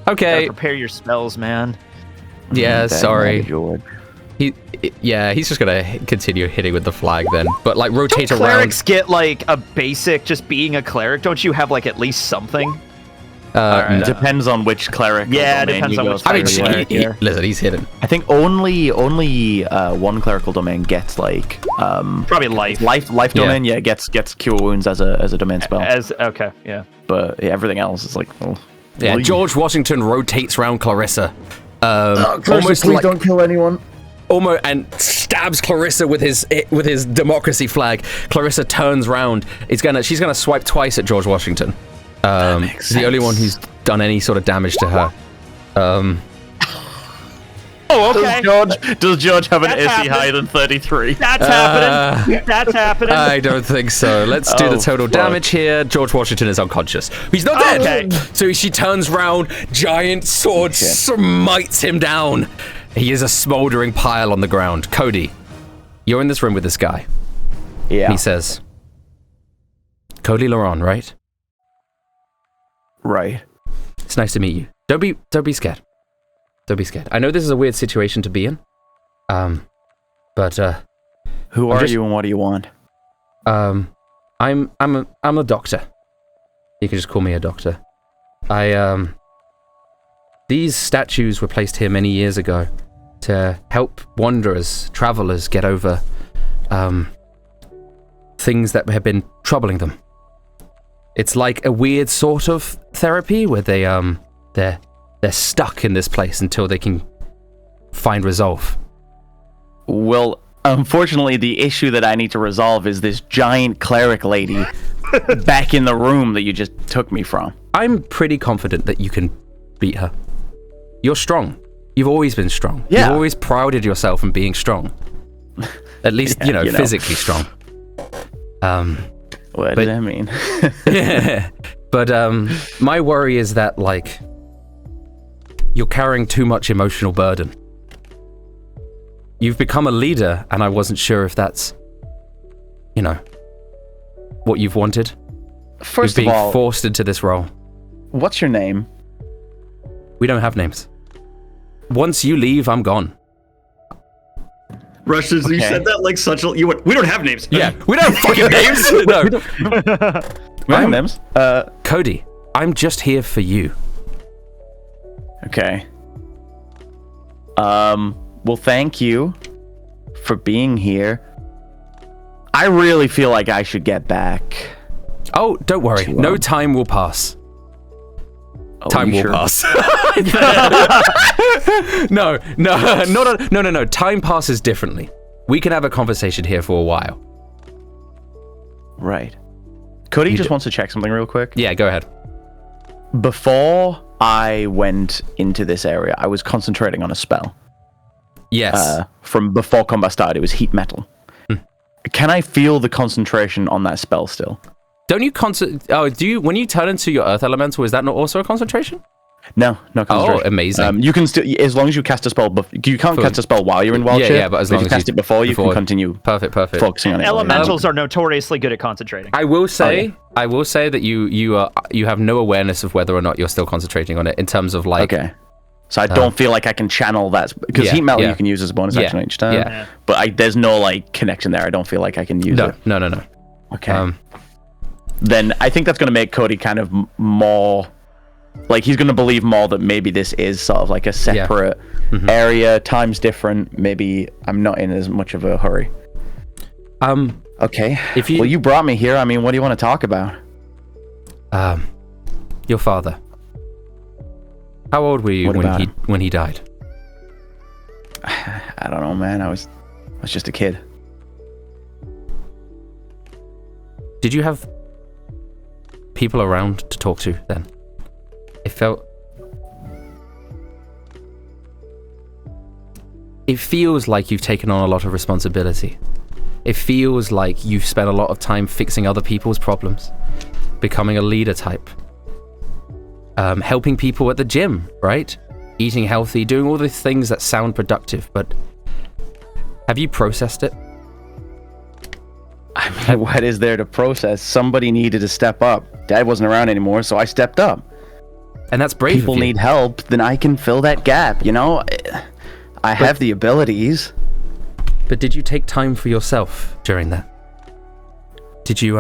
Okay. Gotta prepare your spells, man. Yeah. Sorry. George. He's just gonna continue hitting with the flag then, but like rotate Don't around. clerics get like a basic just being a cleric? Don't you have like at least something? Depends on which cleric. Yeah, it domain depends you on go which through. I mean, cleric. listen, he's hidden. I think only one clerical domain gets like Probably life. life domain. Yeah, gets cure wounds as a domain spell. Okay, yeah. But everything else is like. Oh, Yeah, well, George Washington rotates around Clarissa. almost please don't kill anyone. Almost and stabs Clarissa with his democracy flag. Clarissa turns round. She's gonna swipe twice at George Washington. He's the only one who's done any sort of damage to her. Oh, okay. Does George have an That SE happened. higher than 33? That's happening. That's happening. I don't think so. Let's do the total damage here. George Washington is unconscious. He's not dead. Okay. So she turns round, giant sword smites him down. He is a smoldering pile on the ground. Cody, you're in this room with this guy. Yeah. He says, Cody Laurent, right? Right. It's nice to meet you. Don't be scared. Don't be scared. I know this is a weird situation to be in. But Who are you and what do you want? I'm a doctor. You can just call me a doctor. These statues were placed here many years ago to help wanderers, travelers get over things that have been troubling them. It's like a weird sort of therapy where they're stuck in this place until they can find resolve. Well, unfortunately, the issue that I need to resolve is this giant cleric lady back in the room that you just took me from. I'm pretty confident that you can beat her. You're strong. You've always been strong. Yeah. You've always prided yourself in being strong. At least, Yeah, physically strong. What does that mean? But my worry is that, like, you're carrying too much emotional burden. You've become a leader, and I wasn't sure if that's, what you've wanted. First You're of being all, forced into this role. what's your name? We don't have names. Once you leave, I'm gone. Rush, you said that like such a. You went, we don't have names. Yeah, we don't have fucking names. No. We have names. Cody, I'm just here for you. Okay. Well, thank you for being here. I really feel like I should get back. Oh, don't worry. No time will pass. Oh, Time will sure? pass. No. Time passes differently. We can have a conversation here for a while. Right. Cody just wants to check something real quick. Yeah, go ahead. Before I went into this area, I was concentrating on a spell. Yes. From before combat started, it was heat metal. Can I feel the concentration on that spell still? Don't you when you turn into your earth elemental, is that not also a concentration? No concentration. Oh, amazing. You can still, as long as you cast a spell, you can't cast a spell while you're in wild shape. Yeah, but as long if you as cast it before, you can continue. Perfect. Focusing on it. Elementals are notoriously good at concentrating. I will say that you have no awareness of whether or not you're still concentrating on it in terms of like. Okay. So I don't feel like I can channel that because heat metal you can use as a bonus action each time. Yeah. But there's no like connection there. I don't feel like I can use it. No. Okay. Then I think that's going to make Cody kind of more like he's going to believe more that maybe this is sort of like a separate area. Time's different. Maybe I'm not in as much of a hurry. Okay. Well, you brought me here. I mean, what do you want to talk about? Your father. How old were you when he died? I don't know, man. I was just a kid. Did you have people around to talk to then? It feels like you've taken on a lot of responsibility. It feels like you've spent a lot of time fixing other people's problems, becoming a leader type. helping people at the gym, right? Eating healthy, doing all the things that sound productive, but have you processed it? I mean, what is there to process? Somebody needed to step up. Dad wasn't around anymore, so I stepped up. And that's brave. People need help, then I can fill that gap, you know? I have the abilities. But did you take time for yourself during that? Did you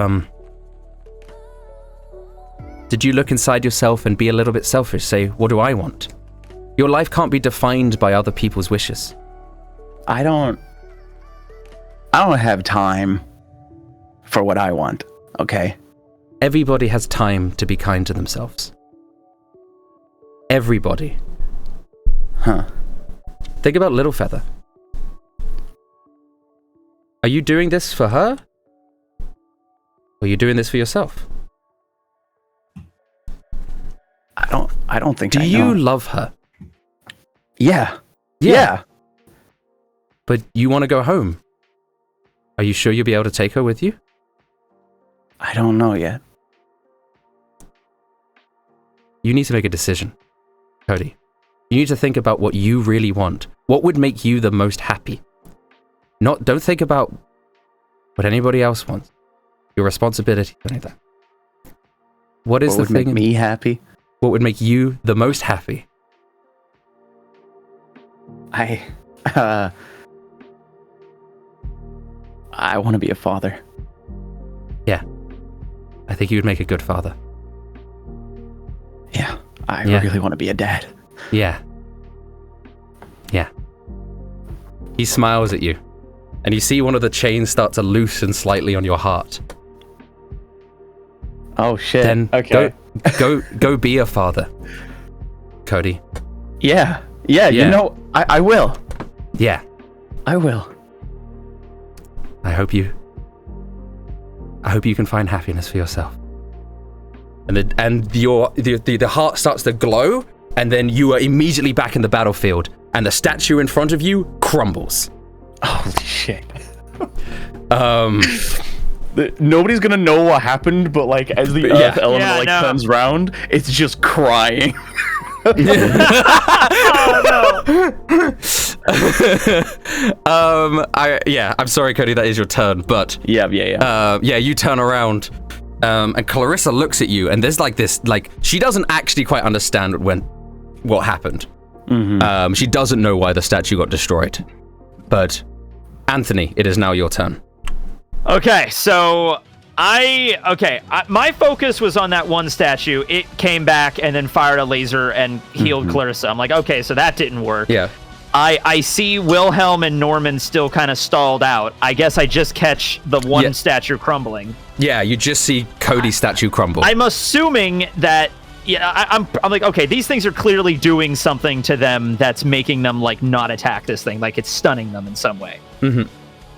look inside yourself and be a little bit selfish? Say, what do I want? Your life can't be defined by other people's wishes. I don't have time for what I want, okay? Everybody has time to be kind to themselves. Everybody. Huh. Think about Littlefeather. Are you doing this for her? Or are you doing this for yourself? I don't think Do you love her? Yeah. Yeah. But you want to go home. Are you sure you'll be able to take her with you? I don't know yet. You need to make a decision, Cody. You need to think about what you really want. What would make you the most happy? Don't think about what anybody else wants. Your responsibility, any of that. What is the thing? What would make me happy? What would make you the most happy? I want to be a father. Yeah. I think you would make a good father. Yeah. I really want to be a dad. Yeah. Yeah. He smiles at you, and you see one of the chains start to loosen slightly on your heart. Oh shit. Then okay. Go be a father, Cody. Yeah. You know, I will. Yeah. I will. I hope you can find happiness for yourself. And the heart starts to glow, and then you are immediately back in the battlefield, and the statue in front of you crumbles. Holy shit. Nobody's gonna know what happened, but like as the earth element turns round, it's just crying. Oh no. I'm sorry, Cody, that is your turn, but you turn around, and Clarissa looks at you, and there's like this, like, she doesn't actually quite understand what happened. Mm-hmm. She doesn't know why the statue got destroyed. But Anthony, it is now your turn. Okay, so my focus was on that one statue. It came back and then fired a laser and healed Clarissa. I'm like, okay, so that didn't work. Yeah. I see Wilhelm and Norman still kind of stalled out. I guess I just catch the one statue crumbling. Yeah, you just see Cody's statue crumble. I'm assuming that, I'm like, okay, these things are clearly doing something to them that's making them, like, not attack this thing. Like, it's stunning them in some way. Mm-hmm.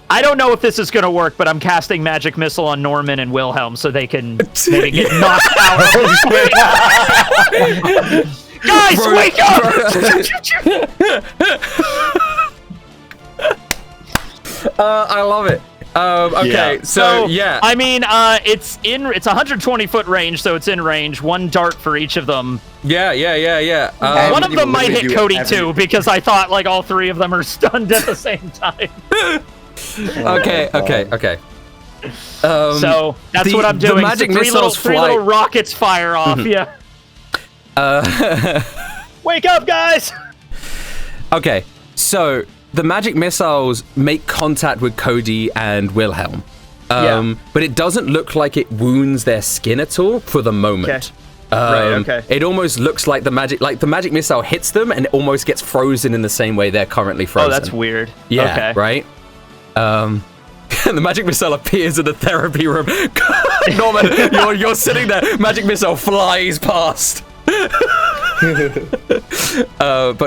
I don't know if this is going to work, but I'm casting Magic Missile on Norman and Wilhelm so they can maybe get knocked out. Guys, wake up! I love it. Okay, so I mean, it's 120-foot range, so it's in range. One dart for each of them. Yeah. One of them might hit Cody too, because I thought like all three of them are stunned at the same time. Okay. So that's what I'm doing. The magic missiles three little rockets fire off. Yeah. Wake up, guys! Okay, so the magic missiles make contact with Cody and Wilhelm, but it doesn't look like it wounds their skin at all for the moment. Okay. It almost looks like the magic missile hits them and it almost gets frozen in the same way they're currently frozen. Oh, that's weird. Yeah, okay. Right? The magic missile appears in the therapy room. Norman, you're sitting there. Magic missile flies past. But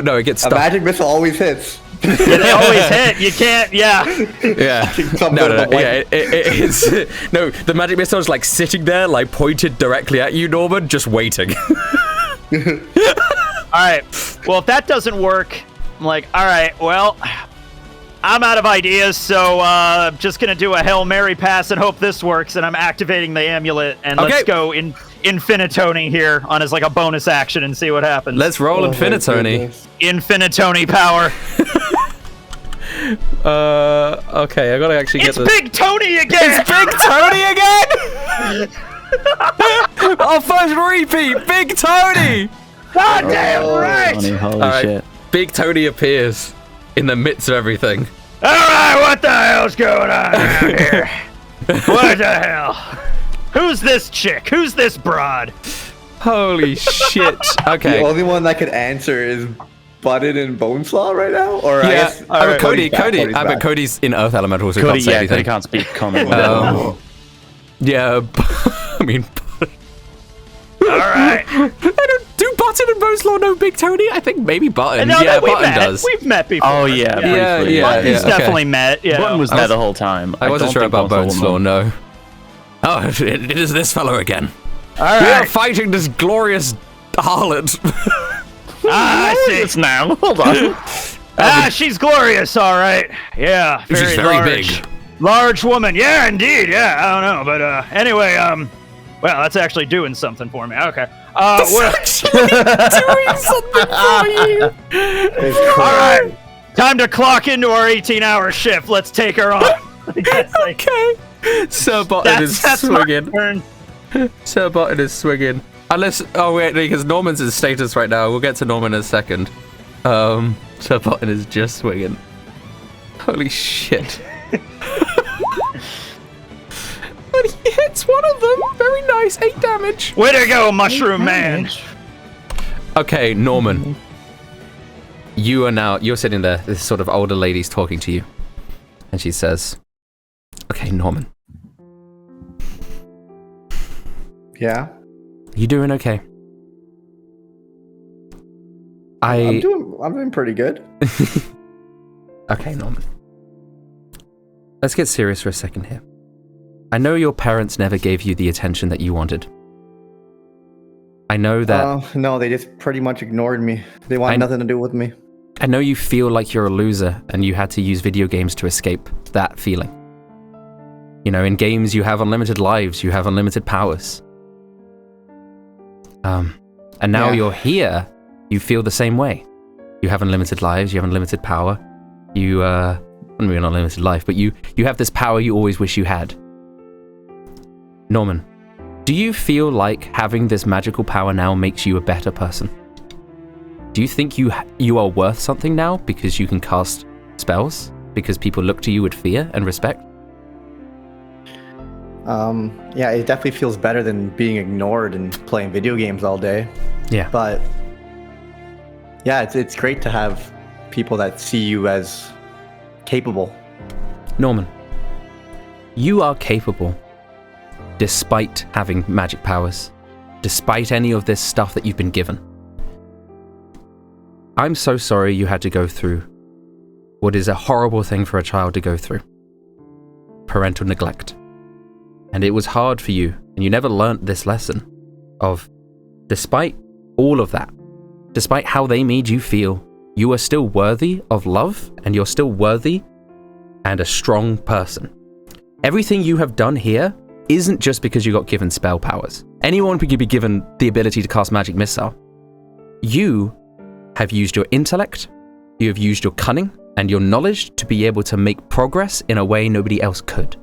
no, it gets stuck. A magic missile always hits. Yeah, they always hit. You can't. Yeah. No. Yeah, it's no. The magic missile is like sitting there, like pointed directly at you, Norman, just waiting. All right. Well, if that doesn't work, I'm like, all right. Well, I'm out of ideas, so I'm just gonna do a Hail Mary pass and hope this works. And I'm activating the amulet, and let's go in Infinitoni here on as like a bonus action and see what happens. Let's roll Infinitoni. Infinitoni power. Okay, I gotta actually get this. It's Big Tony again! It's Big Tony again! Our first repeat, Big Tony! Goddamn right! Holy shit. Big Tony appears in the midst of everything. Alright, what the hell's going on around here? What the hell? Who's this chick? Who's this broad? Holy shit. Okay. The only one that could answer is Butted and Boneslaw right now? Or Yeah, I guess but Cody's Cody's in Earth Elemental, so he Cody, can't say yeah, anything. Cody can't speak common. Yeah, I mean... Alright. Do Button and Boneslaw know Big Tony? I think maybe Button. No, Yeah, we've Button met. does. We've met before. Oh, yeah, briefly. Button's okay. definitely met. Yeah. Button was there the whole time. I wasn't don't sure think about Boneslaw will Boneslaw, know. no. Oh, it is this fellow again. Alright. We are fighting this glorious harlot. I see. It's now. Hold on. She's glorious, alright. Yeah, She's very large. big. Large woman. Yeah, indeed. Yeah, I don't know. But anyway, well, that's actually doing something for me. Okay. Doing something for you. Alright. Time to clock into our 18-hour shift. Let's take her on. Okay. Sir Button is swinging. Sir Button is swinging. Unless, oh wait, because Norman's in status right now. We'll get to Norman in a second. Sir Button is just swinging. Holy shit. But he hits one of them. Very nice. 8 damage. Way to go, Mushroom Man. Okay, Norman. You're sitting there. This sort of older lady's talking to you. And she says, okay, Norman. Yeah? You doing okay? I'm doing pretty good. Okay, Norman. Let's get serious for a second here. I know your parents never gave you the attention that you wanted. I know that... no, they just pretty much ignored me. They want nothing to do with me. I know you feel like you're a loser and you had to use video games to escape that feeling. You know, in games you have unlimited lives, you have unlimited powers. And now you're here, you feel the same way. You have unlimited lives, you have unlimited power. You, maybe not unlimited life, but you have this power you always wish you had. Norman, do you feel like having this magical power now makes you a better person? Do you think you are worth something now because you can cast spells? Because people look to you with fear and respect? Yeah, it definitely feels better than being ignored and playing video games all day. Yeah. But yeah, it's great to have people that see you as capable. Norman, you are capable despite having magic powers, despite any of this stuff that you've been given. I'm so sorry you had to go through what is a horrible thing for a child to go through. Parental neglect. And it was hard for you, and you never learnt this lesson of, despite all of that, despite how they made you feel, you are still worthy of love, and you're still worthy and a strong person. Everything you have done here isn't just because you got given spell powers. Anyone could be given the ability to cast magic missile. You have used your intellect, you have used your cunning and your knowledge to be able to make progress in a way nobody else could.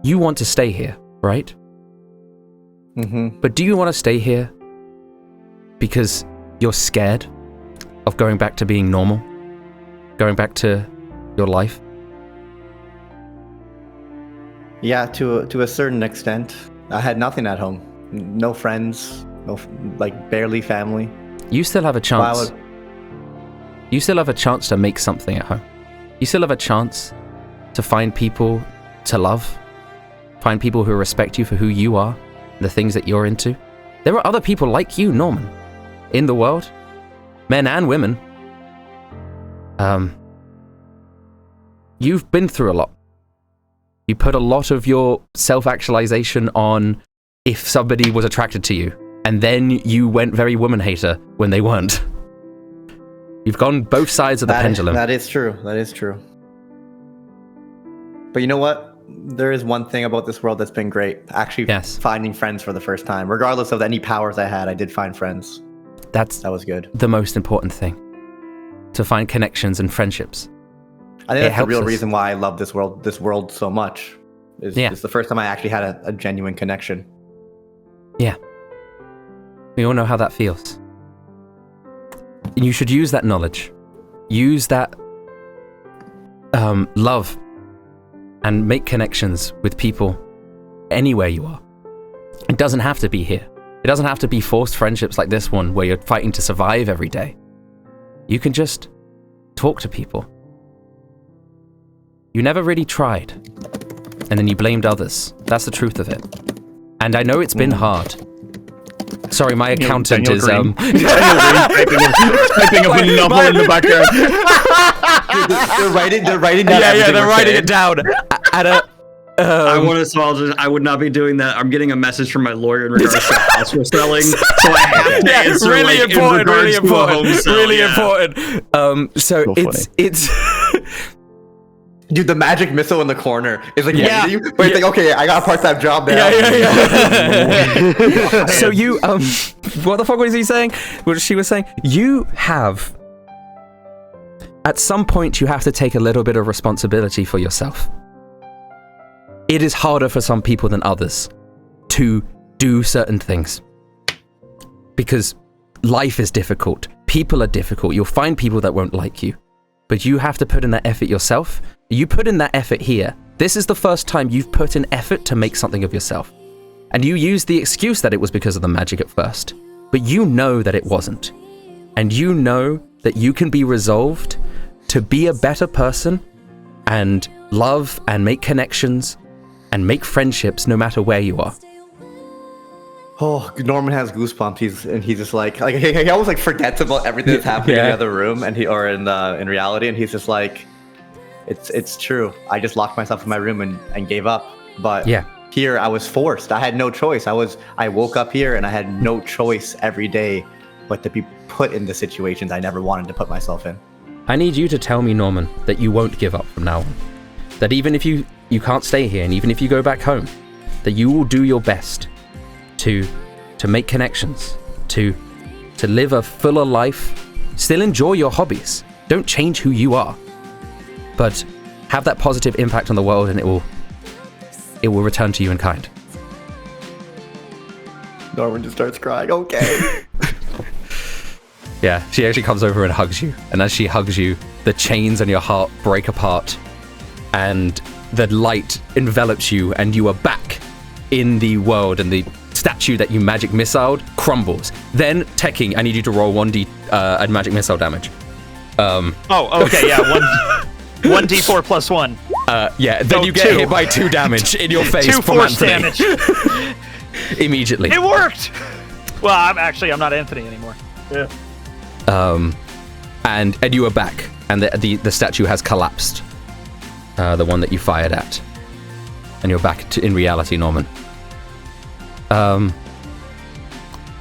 You want to stay here, right? Mm-hmm. But do you want to stay here because you're scared of going back to being normal? Going back to your life? Yeah, to a certain extent. I had nothing at home. No friends, barely family. You still have a chance. You still have a chance to make something at home. You still have a chance to find people to love. Find people who respect you for who you are, the things that you're into. There are other people like you, Norman, in the world. Men and women. You've been through a lot. You put a lot of your self-actualization on if somebody was attracted to you, and then you went very woman hater when they weren't. You've gone both sides of the pendulum. That is true. That is true. But you know what? There is one thing about this world that's been great. Actually, finding friends for the first time. Regardless of any powers I had, I did find friends. That was good. The most important thing. To find connections and friendships. I think that's the real reason why I love this world so much. It's the first time I actually had a genuine connection. Yeah. We all know how that feels. And you should use that knowledge. Use that love and make connections with people anywhere you are. It doesn't have to be here. It doesn't have to be forced friendships like this one where you're fighting to survive every day. You can just talk to people. You never really tried. And then you blamed others. That's the truth of it. And I know it's been hard. Sorry, my accountant is typing up a novel in the background. They're writing down. Yeah, they're writing it down. I would not be doing that. I'm getting a message from my lawyer in regards to house we're selling, so I have to answer. Really important. So so it's. Dude, the magic missile in the corner is like, you, but it's like, okay, I got a part-time job now. Yeah. So you, what the fuck was he saying? What she was saying? You have, at some point, you have to take a little bit of responsibility for yourself. It is harder for some people than others to do certain things because life is difficult. People are difficult. You'll find people that won't like you, but you have to put in that effort yourself. You put in that effort here. This is the first time you've put in effort to make something of yourself. And you used the excuse that it was because of the magic at first, but you know that it wasn't. And you know that you can be resolved to be a better person and love and make connections and make friendships no matter where you are. Oh, Norman has goosebumps. He's just like he almost like forgets about everything that's happening in the other room in reality, and he's just like, it's true. I just locked myself in my room and gave up. But here I was forced. I had no choice. I woke up here and I had no choice every day but to be put in the situations I never wanted to put myself in. I need you to tell me, Norman, that you won't give up from now on. That even if you can't stay here, and even if you go back home, that you will do your best to make connections, to live a fuller life, still enjoy your hobbies. Don't change who you are, but have that positive impact on the world, and it will return to you in kind. Norman just starts crying. Okay. Yeah, she actually comes over and hugs you, and as she hugs you, the chains on your heart break apart, and the light envelops you, and you are back in the world, and the statue that you magic missiled crumbles. Then, Tekking, I need you to roll 1d magic missile damage. Okay, yeah, 1d4 plus 1. Then you get hit by 2 damage in your face. 2 force damage. Immediately. It worked! Well, I'm not Anthony anymore. Yeah. And you are back, and the statue has collapsed. The one that you fired at. And you're back in reality, Norman.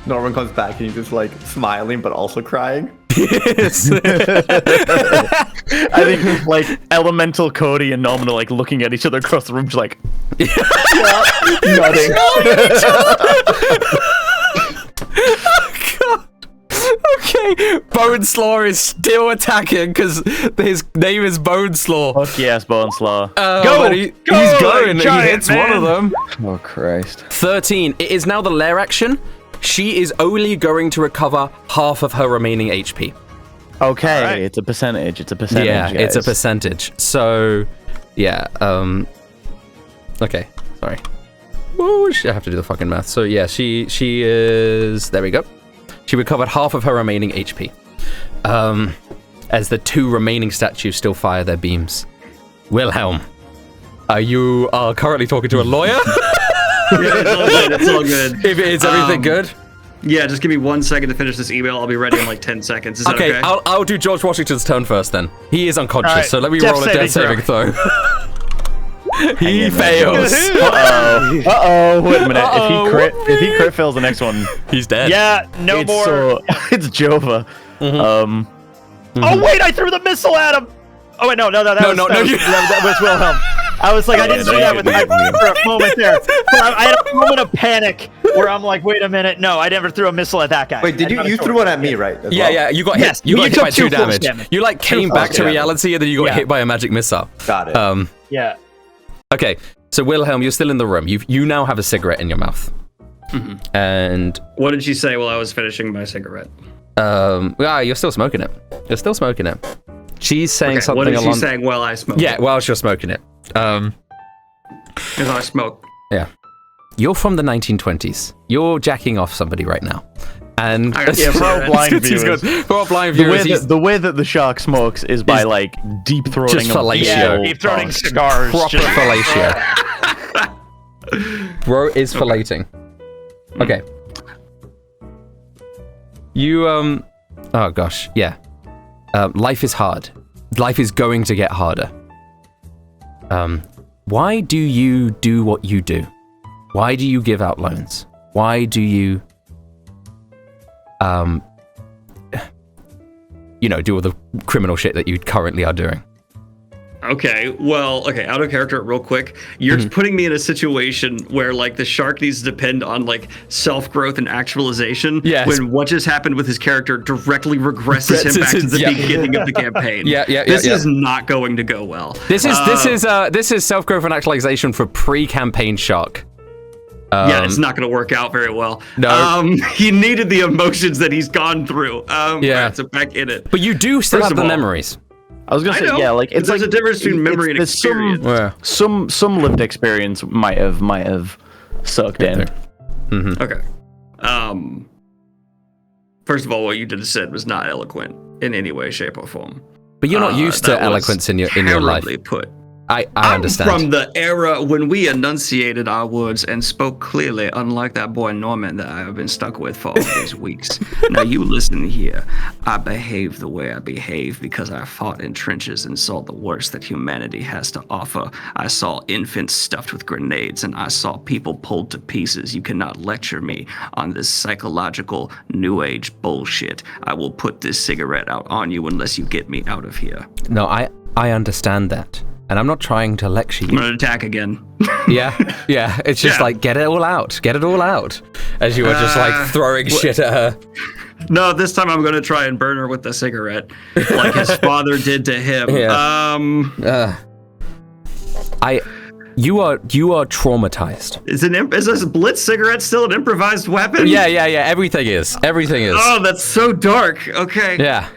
Norman comes back and he's just like smiling but also crying. Yes. I think like Elemental Cody and Norman are like looking at each other across the room, just like nodding. Okay, Boneslaw is still attacking because his name is Boneslaw. Fuck yes, Boneslaw. He's going. He hits one of them. Oh Christ. 13. It is now the lair action. She is only going to recover half of her remaining HP. Okay, right. It's a percentage. Yeah, guys. it's a percentage. So, yeah. Okay, sorry. Oh, I have to do the fucking math. So yeah, she is. There we go. She recovered half of her remaining HP. As the 2 remaining statues still fire their beams. Wilhelm, you are currently talking to a lawyer? Yeah, it's all good. Is everything good? Yeah, just give me 1 second to finish this email. I'll be ready in like 10 seconds. Is that okay? I'll do George Washington's turn first then. He is unconscious, right. so let me roll a death saving throw. He fails. Uh-oh. Wait a minute. If he crit fails the next one, he's dead. Yeah, more. It's Jova. Mm-hmm. Oh wait, I threw the missile at him. Oh wait, no, that was Wilhelm. I was like, I didn't do that with my for a moment there. I had a moment of panic where I'm like, wait a minute, no, I never threw a missile at that guy. Wait, did you threw one at me, right? Yeah, you got hit. You got hit by 2 damage. You like came back to reality, and then you got hit by a magic missile. Got it. Yeah. Okay, so Wilhelm, you're still in the room. You now have a cigarette in your mouth. And what did she say while I was finishing my cigarette? You're still smoking it. You're still smoking it. She's saying something along... What is she saying while I smoke it? While you're smoking it. Because I smoke. Yeah. You're from the 1920s. You're jacking off somebody right now. And for our blind viewers, the way that the shark smokes is by like deep throating, just fellatio. Yeah, deep throating cigars. Proper fellatio. Bro is fellating. Okay. You oh gosh, yeah. Life is hard. Life is going to get harder. Why do you do what you do? Why do you give out loans? Why do you do all the criminal shit that you currently are doing? Okay, out of character real quick. You're putting me in a situation where like the shark needs to depend on like self-growth and actualization when what just happened with his character directly regresses him back to the beginning of the campaign. This is not going to go well. This is self-growth and actualization for pre-campaign shark. It's not going to work out very well. No. He needed the emotions that he's gone through. So back in it. But you do still have the memories. I was gonna say, it's there's a difference between memory and experience. Some lived experience might have sucked in. Okay. First of all, what you just said was not eloquent in any way, shape, or form. But you're not used to eloquence in your life. Put. I understand. I'm from the era when we enunciated our words and spoke clearly, unlike that boy Norman that I have been stuck with for all these weeks. Now you listen here. I behave the way I behave because I fought in trenches and saw the worst that humanity has to offer. I saw infants stuffed with grenades and I saw people pulled to pieces. You cannot lecture me on this psychological new age bullshit. I will put this cigarette out on you unless you get me out of here. No, I understand that. And I'm not trying to lecture you. I'm going to attack again. Yeah. It's just like, get it all out. Get it all out. As you were just like throwing shit at her. No, this time I'm going to try and burn her with the cigarette. Like his father did to him. You are traumatized. Is a Blitz cigarette still an improvised weapon? Yeah. Everything is. Oh, that's so dark. Okay. Yeah.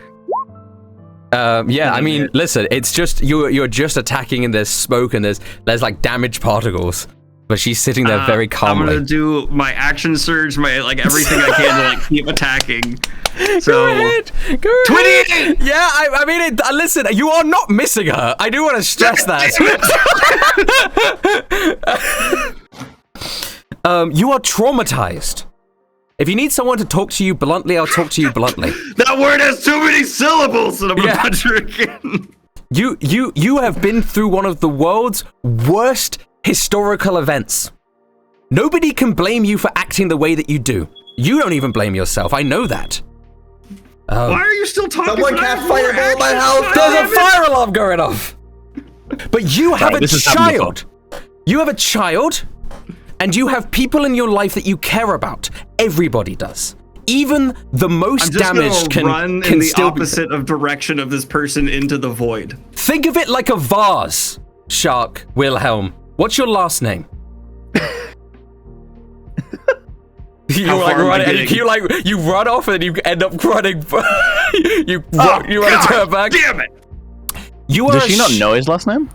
I mean, listen, it's just you're just attacking and there's smoke and there's like damaged particles, but she's sitting there very calmly. I'm gonna do my action surge, my like everything I can to like keep attacking. So go ahead. 28. Yeah, I mean, listen, you are not missing her. I do want to stress that. You are traumatized. If you need someone to talk to you bluntly, I'll talk to you bluntly. That word has too many syllables, and I'm gonna punch her again. You have been through one of the world's worst historical events. Nobody can blame you for acting the way that you do. You don't even blame yourself. I know that. Why are you still talking? Someone cast fireball in my house. There's a fire alarm going off. But you have a child. You have a child. And you have people in your life that you care about. Everybody does. Even the most damaged can run in the opposite of direction of this person into the void. Think of it like a vase, Shark Wilhelm. What's your last name? You run off and you end up running. you run to turn back. Damn it! Does she not know his last name?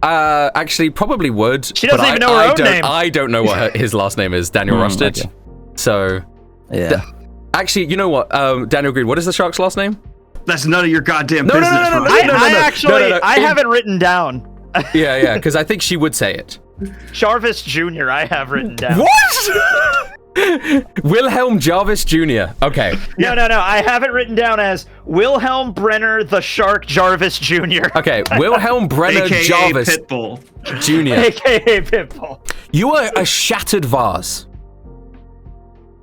Actually, probably would. She doesn't even know her own name. I don't know what his last name is. Daniel Rustich. Okay. So, yeah. Actually, you know what? Daniel Greene. What is the shark's last name? That's none of your goddamn business. No. I have it written down. Yeah, because I think she would say it. Jarvis Jr. I have written down. What? Wilhelm Jarvis Jr. Okay. No. I have it written down as Wilhelm Brenner the Shark Jarvis Jr. Okay, Wilhelm Brenner AKA Jarvis Pitbull Jr. AKA Pitbull. You are a shattered vase.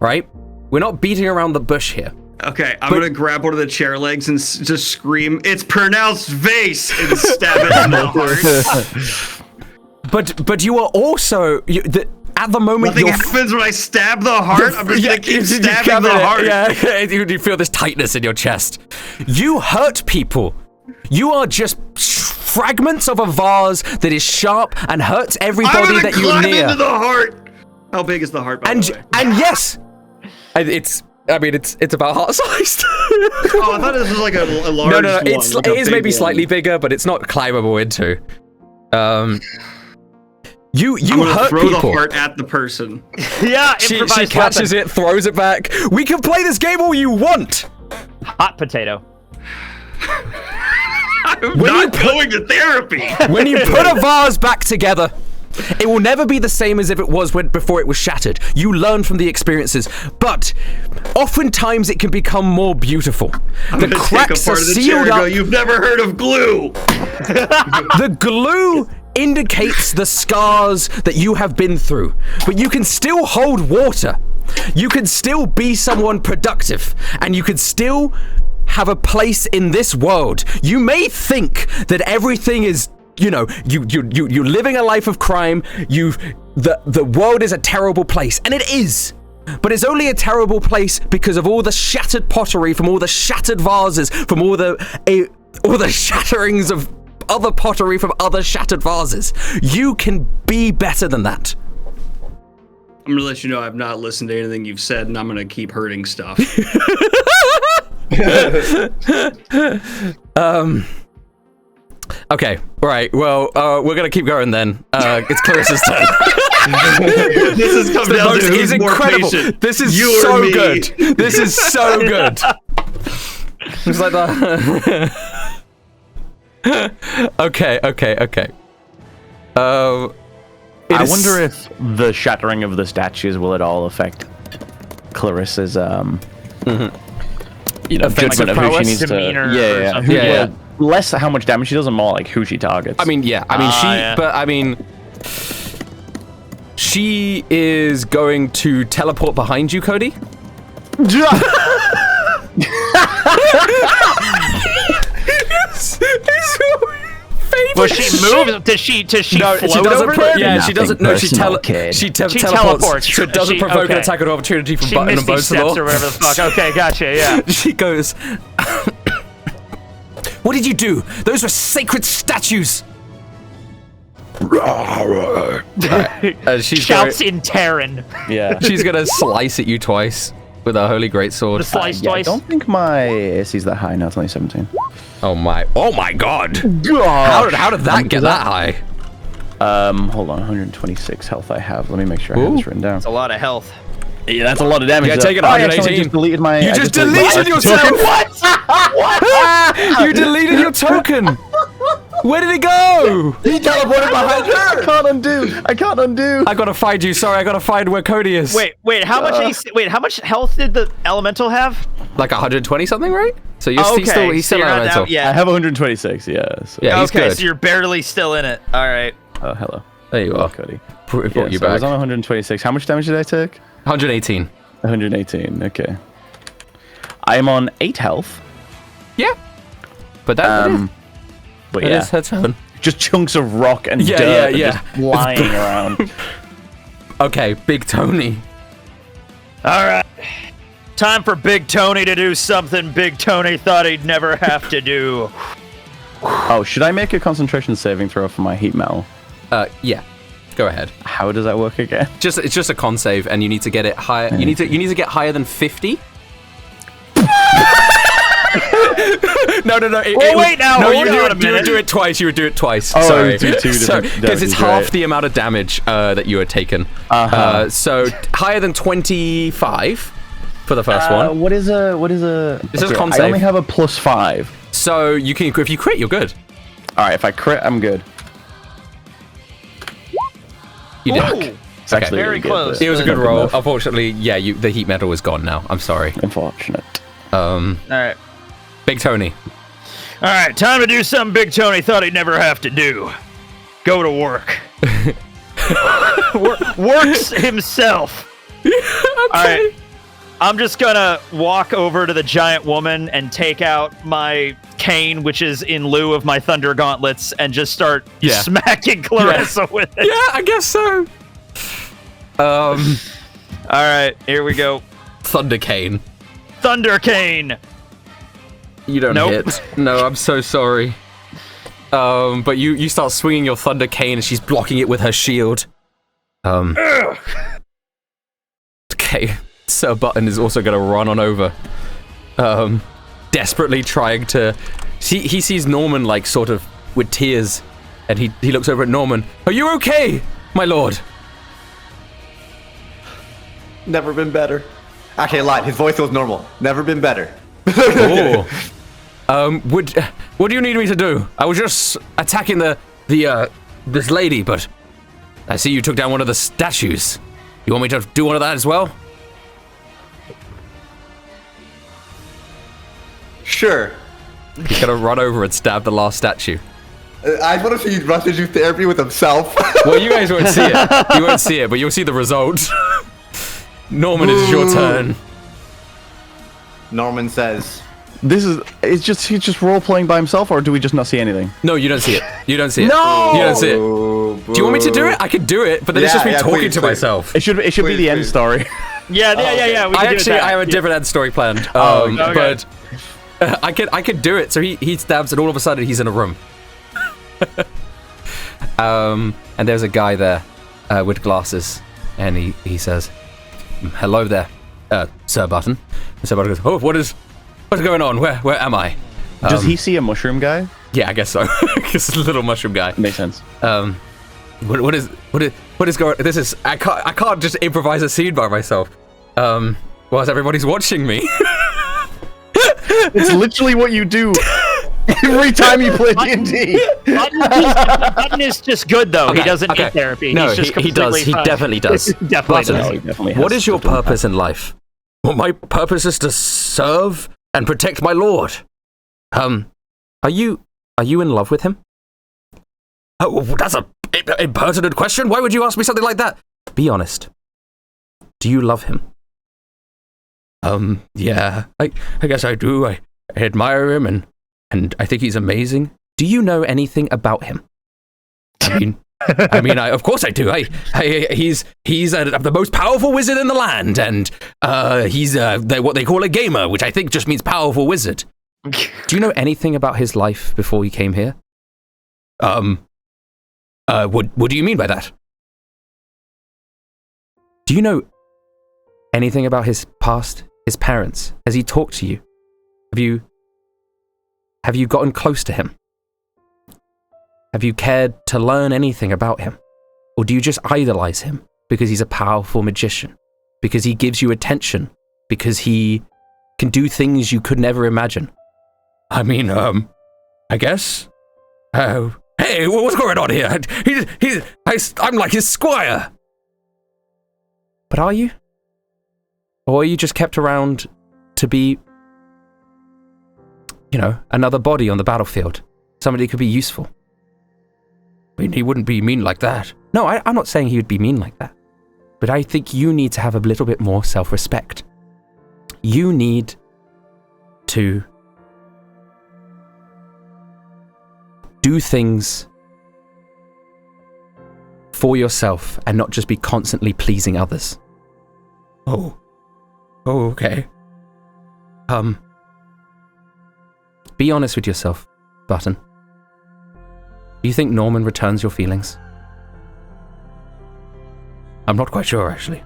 Right? We're not beating around the bush here. Okay, I'm gonna grab one of the chair legs and just scream, "It's pronounced vase!" and stab it in the heart. But you are also at the moment. Nothing happens when I stab the heart. I'm just gonna keep stabbing the heart. Yeah, you feel this tightness in your chest. You hurt people. You are just fragments of a vase that is sharp and hurts everybody that you near. Into the heart. How big is the heart? By the way? And yes, it's about heart sized. Oh, I thought this was like a large. No. One, it is maybe slightly bigger, but it's not climbable into. You hurt throw people. The heart at the person. Yeah, she catches it, throws it back. We can play this game all you want. Hot potato. I'm not going to therapy. When you put a vase back together, it will never be the same as if it was before it was shattered. You learn from the experiences, but oftentimes it can become more beautiful. The cracks are sealed up. You've never heard of glue. The glue indicates the scars that you have been through, but you can still hold water. You can still be someone productive, and you can still have a place in this world. You may think that everything is, you're living a life of crime. The world is a terrible place, and it is. But it's only a terrible place because of all the shattered pottery, from all the shattered vases, from all the shatterings of other pottery from other shattered vases. You can be better than that. I'm gonna let you know I've not listened to anything you've said, and I'm gonna keep hurting stuff. Okay, right. Well, we're gonna keep going then. It's Clarissa's turn. This has come down to who's more patient. This is so good. This is so good. It's like that. Okay. I wonder if the shattering of the statues will at all affect Clarissa's judgment of who she needs to. Yeah. Less how much damage she does, and more like who she targets. She is going to teleport behind you, Cody. Well, she moves. Does she no, float she doesn't over there? Yeah, she doesn't. No, she teleports. So it doesn't provoke an attack of opportunity from Button and Bones or whatever the fuck. Okay, gotcha. Yeah. She goes. What did you do? Those were sacred statues. She shouts in Terran. Yeah. She's gonna slice at you twice with her holy greatsword. The slice twice. I don't think my AC's that high now. It's only 17. Oh my god! How did that get that high? Hold on, 126 health I have. Let me make sure I have this written down. That's a lot of health. Yeah, that's a lot of damage. Yeah, take it 118. I just deleted my. You just deleted yourself. What? You deleted your token. Where did it go? He teleported behind her. I can't undo. I gotta find you. Sorry, I gotta find where Cody is. Wait. How much health did the elemental have? Like 120 something, right? So he's still elemental. I have 126. Yeah. So. Yeah. He's good. So you're barely still in it. All right. Oh, hello. There you are, Cody. Brought you back. I was on 126. How much damage did I take? 118. 118. Okay. I am on 8 health. Yeah. But that. But yeah, her turn. Just chunks of rock and dirt just lying around. Okay, Big Tony. All right. Time for Big Tony to do something Big Tony thought he'd never have to do. Oh, should I make a concentration saving throw for my heat metal? Yeah. Go ahead. How does that work again? It's just a con save, and you need to get it higher. You need to get higher than 50. No. Wait now. No, you would do it twice. Oh, sorry. Because it's half the amount of damage that you had taken. So higher than 25 for the first one. What is a? This is con save. I only have a +5. So you can, if you crit, you're good. All right, if I crit, I'm good. You did. It's actually very really close. Good, it was a good roll. Unfortunately, yeah, the heat metal is gone now. I'm sorry. Unfortunate. All right. Big Tony. All right, time to do something Big Tony thought he'd never have to do. Go to work. Works himself. Okay. All right. I'm just gonna walk over to the giant woman and take out my cane, which is in lieu of my thunder gauntlets, and just start smacking Clarissa with it. Yeah, I guess so. All right, here we go. Thunder cane. Thunder cane. You don't hit. No, I'm so sorry. But you start swinging your thunder cane, and she's blocking it with her shield. Okay. Sir Button is also going to run on over, desperately trying to. He sees Norman like sort of with tears, and he looks over at Norman. Are you okay, my lord? Never been better. Actually, I lied. His voice was normal. Never been better. Oh. What do you need me to do? I was just attacking this lady, but I see you took down one of the statues. You want me to do one of that as well? Sure. He's gonna run over and stab the last statue. I want to see you rush into therapy with himself. Well, you guys won't see it. You won't see it, but you'll see the result. Norman, it's your turn. Norman says, he's just role playing by himself, or do we just not see anything? No, you don't see it. You don't see it. No! You don't see it. Do you want me to do it? I could do it, but then it's just me talking to myself. It should be the end story. Yeah. I have a different end story planned. Okay. But I could do it. So he stabs, and all of a sudden he's in a room. And there's a guy there with glasses, and he says, "Hello there, Sir Button." And Sir Button goes, "Oh, what's going on? Where am I?" Does he see a mushroom guy? Yeah, I guess so. It's a little mushroom guy. Makes sense. What is going? This is I can't just improvise a scene by myself. Whilst everybody's watching me. It's literally what you do every time you play D&D. Button is just good though. Okay, he doesn't need therapy. No, he's just he does. He definitely does. Definitely. What is your purpose in life? Well, my purpose is to serve and protect my lord. Are you in love with him? Oh, that's a impertinent question. Why would you ask me something like that? Be honest. Do you love him? Yeah, I guess I do. I admire him and I think he's amazing. Do you know anything about him? I mean, of course I do. He's the most powerful wizard in the land, and he's what they call a gamer, which I think just means powerful wizard. Do you know anything about his life before he came here? What do you mean by that? Do you know anything about his past, his parents? Has he talked to you? Have you gotten close to him? Have you cared to learn anything about him? Or do you just idolize him because he's a powerful magician? Because he gives you attention? Because he can do things you could never imagine? I mean, I guess. Hey, what's going on here? I'm like his squire. But are you? Or are you just kept around to be, another body on the battlefield? Somebody who could be useful. I mean, he wouldn't be mean like that. No, I'm not saying he would be mean like that. But I think you need to have a little bit more self-respect. You need to do things for yourself and not just be constantly pleasing others. Oh, okay. Be honest with yourself, Button. Do you think Norman returns your feelings? I'm not quite sure, actually.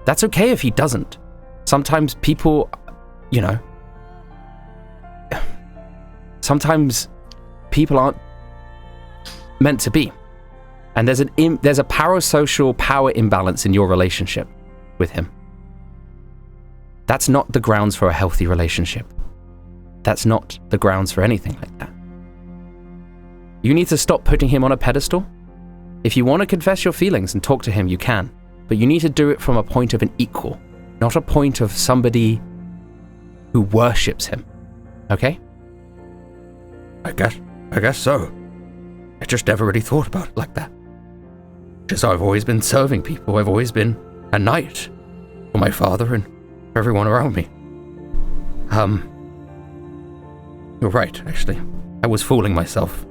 That's okay if he doesn't. Sometimes people, sometimes people aren't meant to be. And there's a parasocial power imbalance in your relationship with him. That's not the grounds for a healthy relationship. That's not the grounds for anything like that. You need to stop putting him on a pedestal. If you want to confess your feelings and talk to him, you can. But you need to do it from a point of an equal, not a point of somebody who worships him. Okay? I guess so. I just never really thought about it like that. Just I've always been serving people. I've always been a knight. for my father and for everyone around me. You're right, actually. I was fooling myself.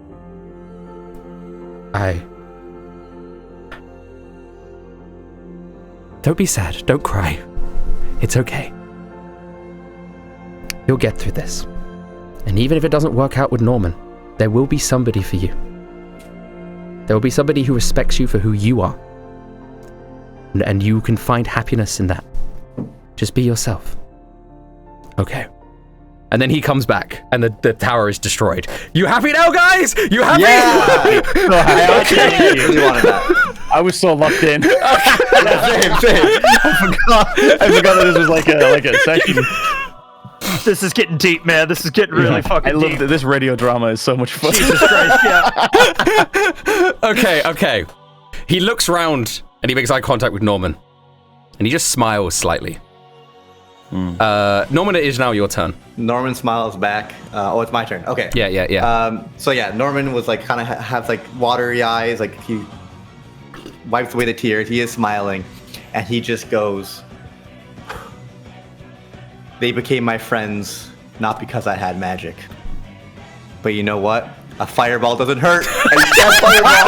Don't be sad. Don't cry. It's okay. You'll get through this. And even if it doesn't work out with Norman, there will be somebody for you. There will be somebody who respects you for who you are. And you can find happiness in that. Just be yourself. Okay. And then he comes back, and the tower is destroyed. You happy now, guys? You happy? Yeah! I actually really wanted that. I was so locked in. Same. I forgot that this was like a session. This is getting deep, man. This is getting really fucking I love deep. that this radio drama is so much fun. Jesus Christ, yeah. Okay. He looks round, and he makes eye contact with Norman. And he just smiles slightly. Norman, it is now your turn. Norman smiles back. It's my turn. Okay. Yeah. So yeah, Norman was like kind of has like watery eyes. Like he wipes away the tears. He is smiling, and he just goes, "They became my friends not because I had magic, but you know what? A fireball doesn't hurt." And he says fireball.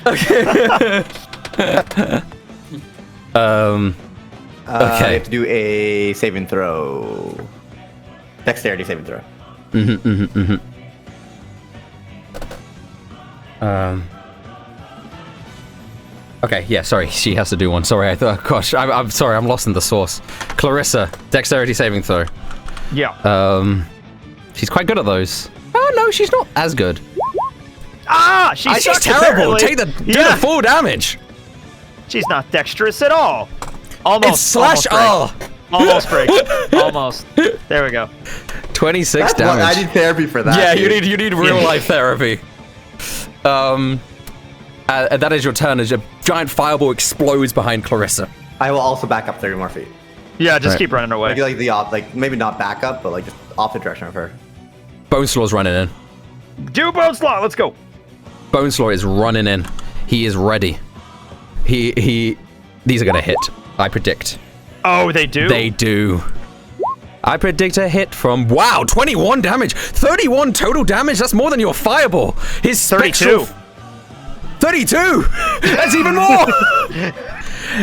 Okay. You have to do a saving throw. Dexterity saving throw. Okay, yeah, sorry, she has to do one. Sorry, gosh, I'm sorry, I'm lost in the source. Clarissa, dexterity saving throw. Yeah. She's quite good at those. Oh, no, she's not as good. She's terrible. Do the full damage. She's not dexterous at all. Almost. It's slash R. Almost break. Almost. There we go. 26 That's damage. I need therapy for that. Yeah, dude. you need real life therapy. That is your turn as a giant fireball explodes behind Clarissa. I will also back up 30 more feet. Yeah, just keep running away. Like maybe not back up, but like just off the direction of her. Boneslaw's running in. Do Boneslaw. Let's go. Boneslaw is running in. He is ready. These are gonna hit, I predict. Oh, they do? They do. I predict a hit from, 21 damage, 31 total damage. That's more than your fireball. His spectral... 32! That's even more!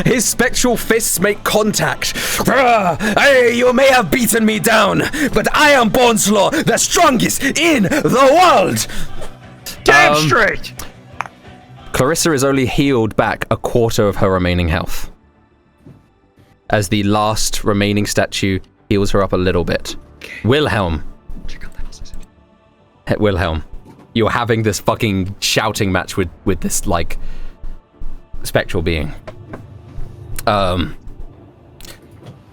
His spectral fists make contact. You may have beaten me down, but I am Boneslaw, the strongest in the world! Damn straight! Clarissa is only healed back a quarter of her remaining health, as the last remaining statue heals her up a little bit. Wilhelm. Wilhelm, you're having this fucking shouting match with this, like, spectral being.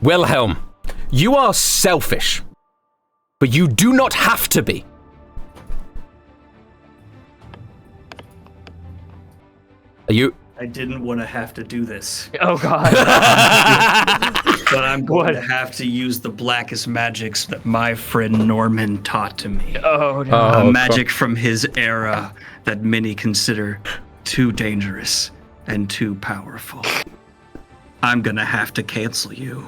Wilhelm, you are selfish, but you do not have to be. Are you... I didn't want to have to do this. Oh, God. But I'm going to have to use the blackest magics that my friend Norman taught to me. Oh, no. A magic from his era that many consider too dangerous and too powerful. I'm going to have to cancel you.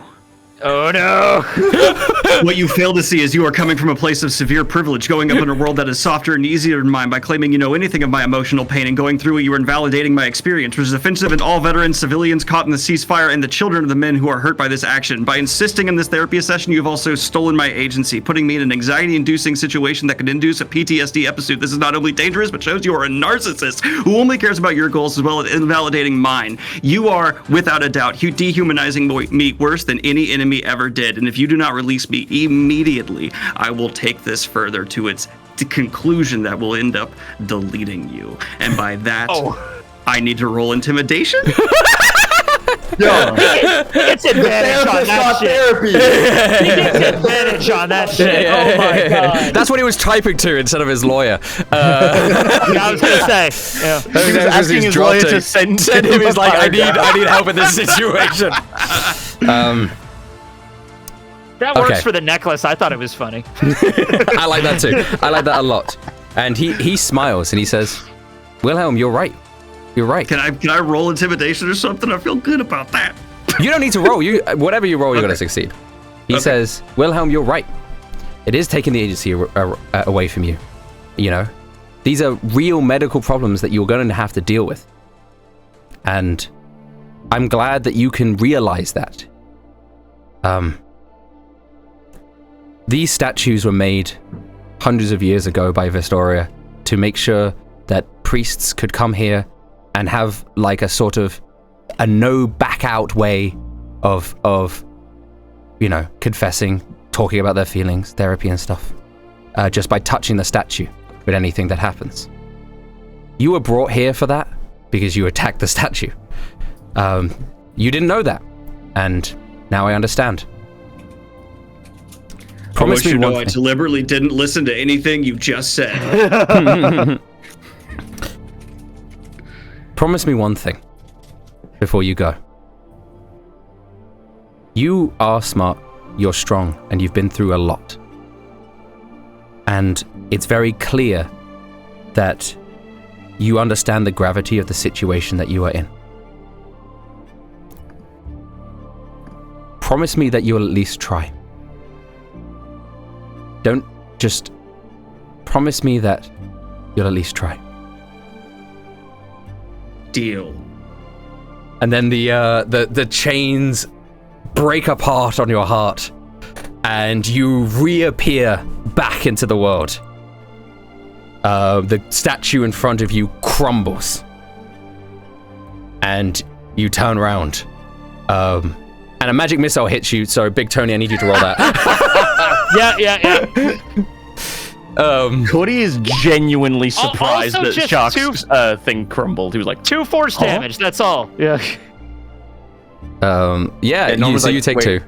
Oh, no. What you fail to see is you are coming from a place of severe privilege, going up in a world that is softer and easier than mine by claiming you know anything of my emotional pain, and going through it you are invalidating my experience, which is offensive in all veterans, civilians caught in the ceasefire, and the children of the men who are hurt by this action. By insisting on this therapy session, you have also stolen my agency, putting me in an anxiety-inducing situation that could induce a PTSD episode. This is not only dangerous, but shows you are a narcissist who only cares about your goals as well as invalidating mine. You are, without a doubt, dehumanizing me worse than any enemy ever did, and if you do not release me immediately, I will take this further to its conclusion that will end up deleting you. And by that, I need to roll intimidation? Yo, he gets advantage on that shit. Therapy. He gets advantage on that shit. Oh my God. That's what he was typing to instead of his lawyer. I was gonna say. Yeah. He was asking his lawyer to send him. He was like, I need help in this situation. That works for the necklace. I thought it was funny. I like that too. I like that a lot. And he smiles and he says, Wilhelm, you're right. You're right. Can I roll intimidation or something? I feel good about that. You don't need to roll. Whatever you roll, you're going to succeed. He says, Wilhelm, you're right. It is taking the agency away from you. You know, these are real medical problems that you're going to have to deal with. And I'm glad that you can realize that. These statues were made hundreds of years ago by Vestoria to make sure that priests could come here and have like a sort of a no back out way of you know, confessing, talking about their feelings, therapy and stuff, just by touching the statue with anything that happens. You were brought here for that because you attacked the statue. You didn't know that, and now I understand. Promise me one thing. I deliberately didn't listen to anything you just said. Promise me one thing before you go. You are smart, you're strong, and you've been through a lot. And it's very clear that you understand the gravity of the situation that you are in. Promise me that you'll at least try. Don't just promise me that you'll at least try. Deal. And then the chains break apart on your heart, and you reappear back into the world. The statue in front of you crumbles, and you turn around. And a magic missile hits you, so Big Tony, I need you to roll that. Yeah. Cody is genuinely surprised also that just Shark's thing crumbled. He was like, 2 force damage, that's all. Yeah. So you take 2.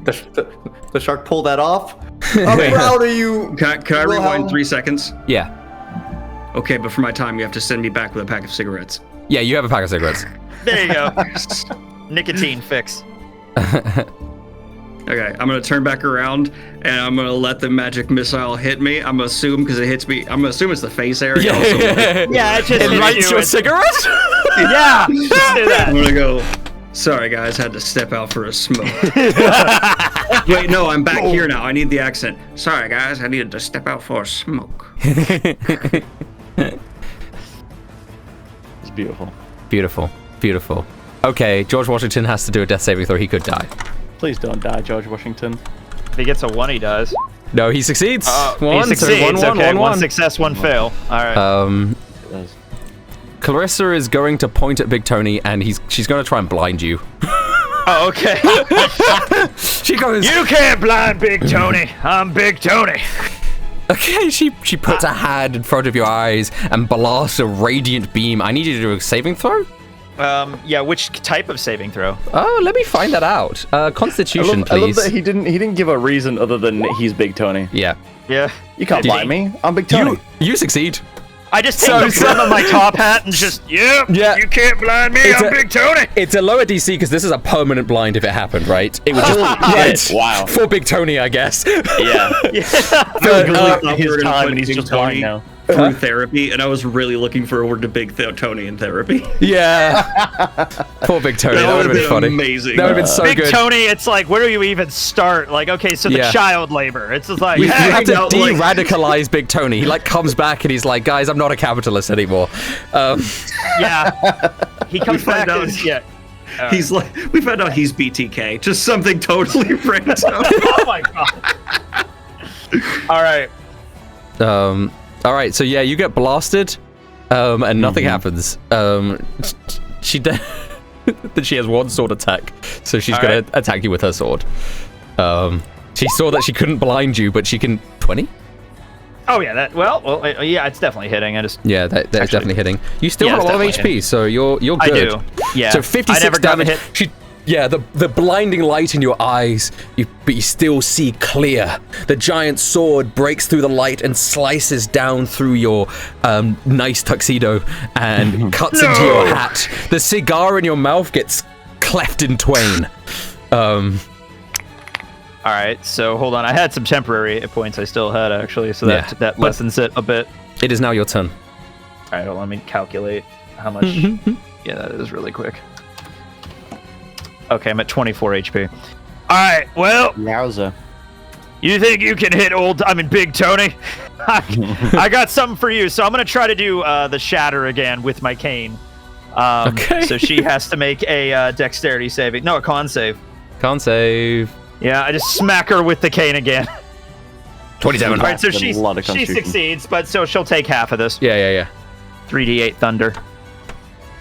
The shark pulled that off. How proud are you? Can I rewind 3 seconds? Yeah. Okay, but for my time, you have to send me back with a pack of cigarettes. Yeah, you have a pack of cigarettes. There you go. Nicotine fix. Okay, I'm gonna turn back around and I'm gonna let the magic missile hit me. I'm gonna assume because it hits me. I'm gonna assume it's the face area. Yeah, it just It lights your cigarette? Yeah, let's do that. I'm gonna go. Sorry guys, had to step out for a smoke. Wait, no, I'm back here now. I need the accent. Sorry guys, I needed to step out for a smoke. it's beautiful. Beautiful. Okay, George Washington has to do a death saving throw. He could die. Please don't die, George Washington. If he gets a 1, he does. No, he succeeds. He succeeds. Okay, 1 success, 1 fail. All right. Clarissa is going to point at Big Tony, and she's going to try and blind you. Oh, okay. She goes, "You can't blind Big Tony. I'm Big Tony." Okay, she puts a hand in front of your eyes and blasts a radiant beam. I need you to do a saving throw? Yeah, which type of saving throw? Oh, let me find that out. Constitution, I love please. that he didn't give a reason other than he's Big Tony. Yeah. Yeah. You can't blind me. I'm Big Tony. You succeed. I just take the brim of my top hat and just, yeah, you can't blind me, I'm Big Tony. It's a lower DC because this is a permanent blind if it happened, right? It would just Wow. For Big Tony, I guess. Yeah. His time and he's just blind now. Through therapy, and I was really looking forward to Big Tony in therapy. Yeah. Poor Big Tony. That would have been funny. Amazing. That would have been so Big good. Tony, it's like, where do you even start? Like, okay, so the child labor. It's just like, You have to out, like- de-radicalize Big Tony. He comes back and he's like, guys, I'm not a capitalist anymore. yeah. He comes back out- as, yeah. He's like, we found out he's BTK. Just something totally random. Oh my god. All right. All right, so yeah, you get blasted, and nothing happens. She has 1 sword attack, so she's gonna attack you with her sword. She saw that she couldn't blind you, but she can 20. Oh yeah, yeah, it's definitely hitting. That's definitely hitting. You still have a lot of HP, so you're good. I do. Yeah. So 56 damage. The blinding light in your eyes, but you still see clear. The giant sword breaks through the light and slices down through your nice tuxedo and cuts into your hat. The cigar in your mouth gets cleft in twain. All right, so hold on. I had some temporary hit points I still had, actually, so that lessens it a bit. It is now your turn. All right, let me calculate how much Yeah, that is really quick. Okay, I'm at 24 HP. All right, well, Yowza. you think you can hit Big Tony? I got something for you. So I'm gonna try to do the shatter again with my cane. Okay. So she has to make a dexterity saving. No, a con save. Can't save. Yeah, I just smack her with the cane again. 27. All right, so That's a lot of she constitution. succeeds, but so she'll take half of this. Yeah. 3d8 thunder.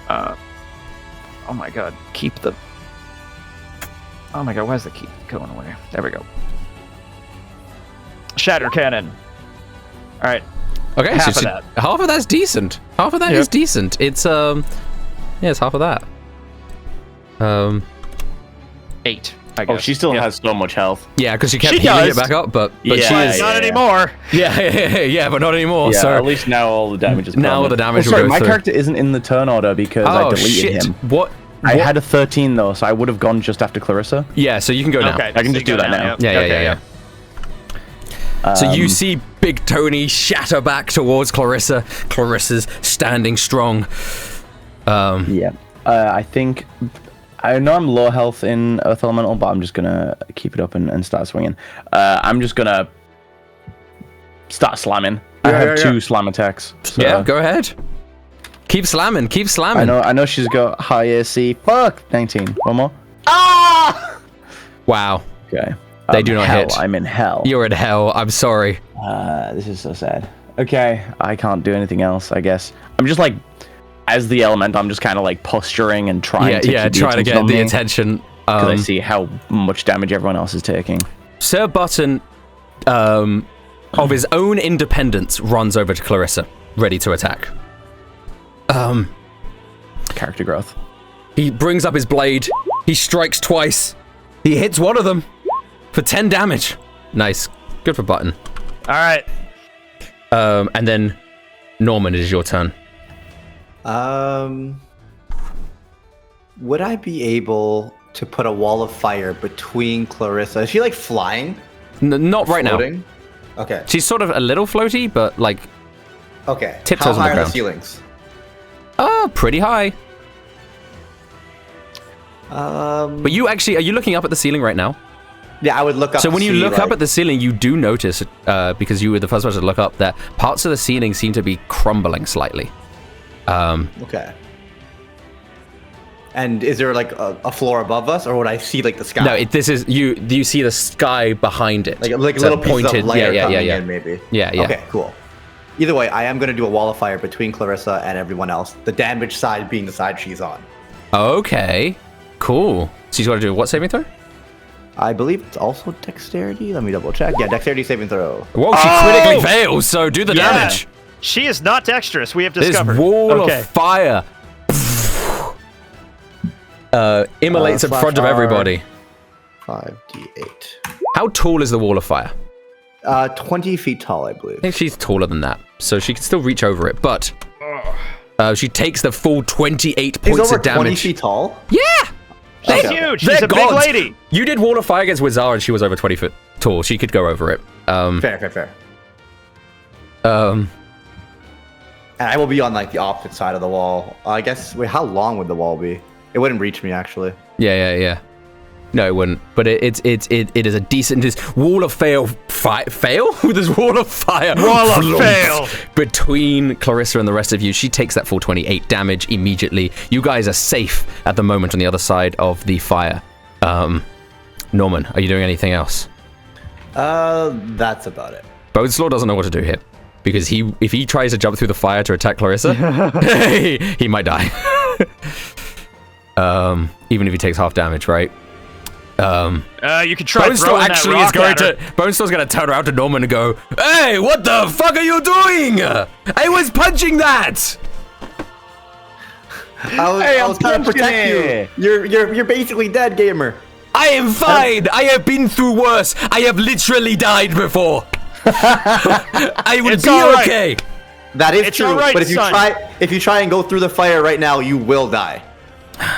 Oh my god, keep the... Oh my god, why is the key going away? There we go. Shatter cannon. All right. Okay, Half of that. Half of that's decent. Half of that is decent. It's yeah, it's half of that. 8. I guess. Oh, she still has so much health. Yeah, because she kept She healing does. it back up, but Yeah, she is. Not anymore. Yeah, but not anymore. Yeah, so at least now all the damage is Now all permanent. the damage will sorry, go my through. character isn't in the turn order because I deleted shit! him. What? I had a 13 though, so I would have gone just after Clarissa. Yeah, so you can go now. Okay, I can so just you do go that now. Yep. Yeah. So you see Big Tony shatter back towards Clarissa. Clarissa's standing strong. Yeah. I think... I know I'm low health in Earth Elemental, but I'm just going to keep it up and start swinging. I'm just going to start slamming. I have 2 slam attacks. So Yeah, go ahead. Keep slamming. Keep slamming. I know she's got high AC. Fuck! 19. One more. Wow. Okay. They do not hell. hit. I'm in hell. You're in hell. I'm sorry. This is so sad. Okay, I can't do anything else, I guess. I'm just like, as the element, I'm just kind of like posturing and trying to keep trying to get the attention attention. because I see how much damage everyone else is taking. Sir Button, of his own independence, runs over to Clarissa, ready to attack. Character growth. He brings up his blade. He strikes twice. He hits one of them for 10 damage. Nice. Good for Button. All right. And then, Norman, it is your turn. Would I be able to put a wall of fire between Clarissa? Is she like flying? Not right now. Floating? Okay. She's sort of a little floaty, but like, Okay. Tiptoes How on the high are ground. the ceilings? pretty high. Um, But you actually, are you looking up at the ceiling right now? yeah, I would look up. So to when you see, look up like- at the ceiling, you do notice, because you were the first person to look up, that parts of the ceiling seem to be crumbling slightly. Okay. And is there like a floor above us, or would I see like the sky? No, this is you see the sky behind it. like So little pieces of light yeah, coming yeah. in, maybe. Yeah, yeah. Okay, cool. Either way, I am going to do a wall of fire between Clarissa and everyone else. The damaged side being the side she's on. Okay, cool. So you've got to do a what saving throw? I believe it's also dexterity. Let me double check. Yeah, dexterity saving throw. Whoa, she critically fails, so do the damage. She is not dexterous. We have This discovered. wall of fire immolates in Flash front of R. everybody. 5d8. How tall is the wall of fire? 20 feet tall, I believe. I think she's taller than that, so she can still reach over it, but she takes the full 28 He's points over of damage. 20 feet tall? Yeah! She's Okay. huge. She's They're a big gods. lady. You did Wall of Fire against Wizard, and she was over 20 foot tall. She could go over it. Fair. And I will be on like the opposite side of the wall. I guess. Wait, how long would the wall be? It wouldn't reach me actually. Yeah. No, it wouldn't. But it is a decent. This wall of fail. There's wall of fire. Wall of fail. Between Clarissa and the rest of you, she takes that full 28 damage immediately. You guys are safe at the moment on the other side of the fire. Norman, are you doing anything else? That's about it. Boneslaw doesn't know what to do here. Because if he tries to jump through the fire to attack Clarissa, he might die. Even if he takes half damage, right? You could try Boneslaw throwing that actually rock is going at her. to. Boneslaw's going to turn around to Norman and go, "Hey, what the fuck are you doing? I was punching that." I was trying to protect you. You're basically dead, gamer. I am fine. I have been through worse. I have literally died before. I will It's be all right. okay. That is It's true. all right, but if son. you try and go through the fire right now, you will die.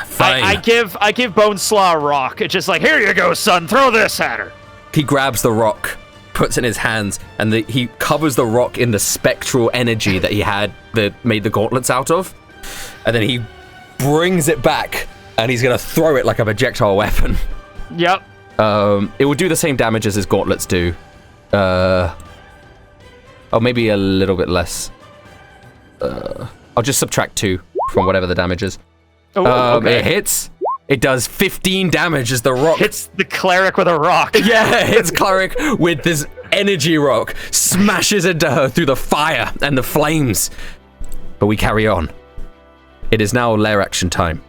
Fine. I give Boneslaw a rock. It's just like, here you go, son. Throw this at her. He grabs the rock, puts it in his hands, and he covers the rock in the spectral energy that he had that made the gauntlets out of. And then he brings it back, and he's gonna throw it like a projectile weapon. Yep. It will do the same damage as his gauntlets do. Oh, maybe a little bit less. I'll just subtract 2 from whatever the damage is. Oh, okay. It hits. It does 15 damage as the rock Hits the cleric with a rock. Yeah, it hits cleric with this energy rock, smashes into her through the fire and the flames. But we carry on. It is now lair action time.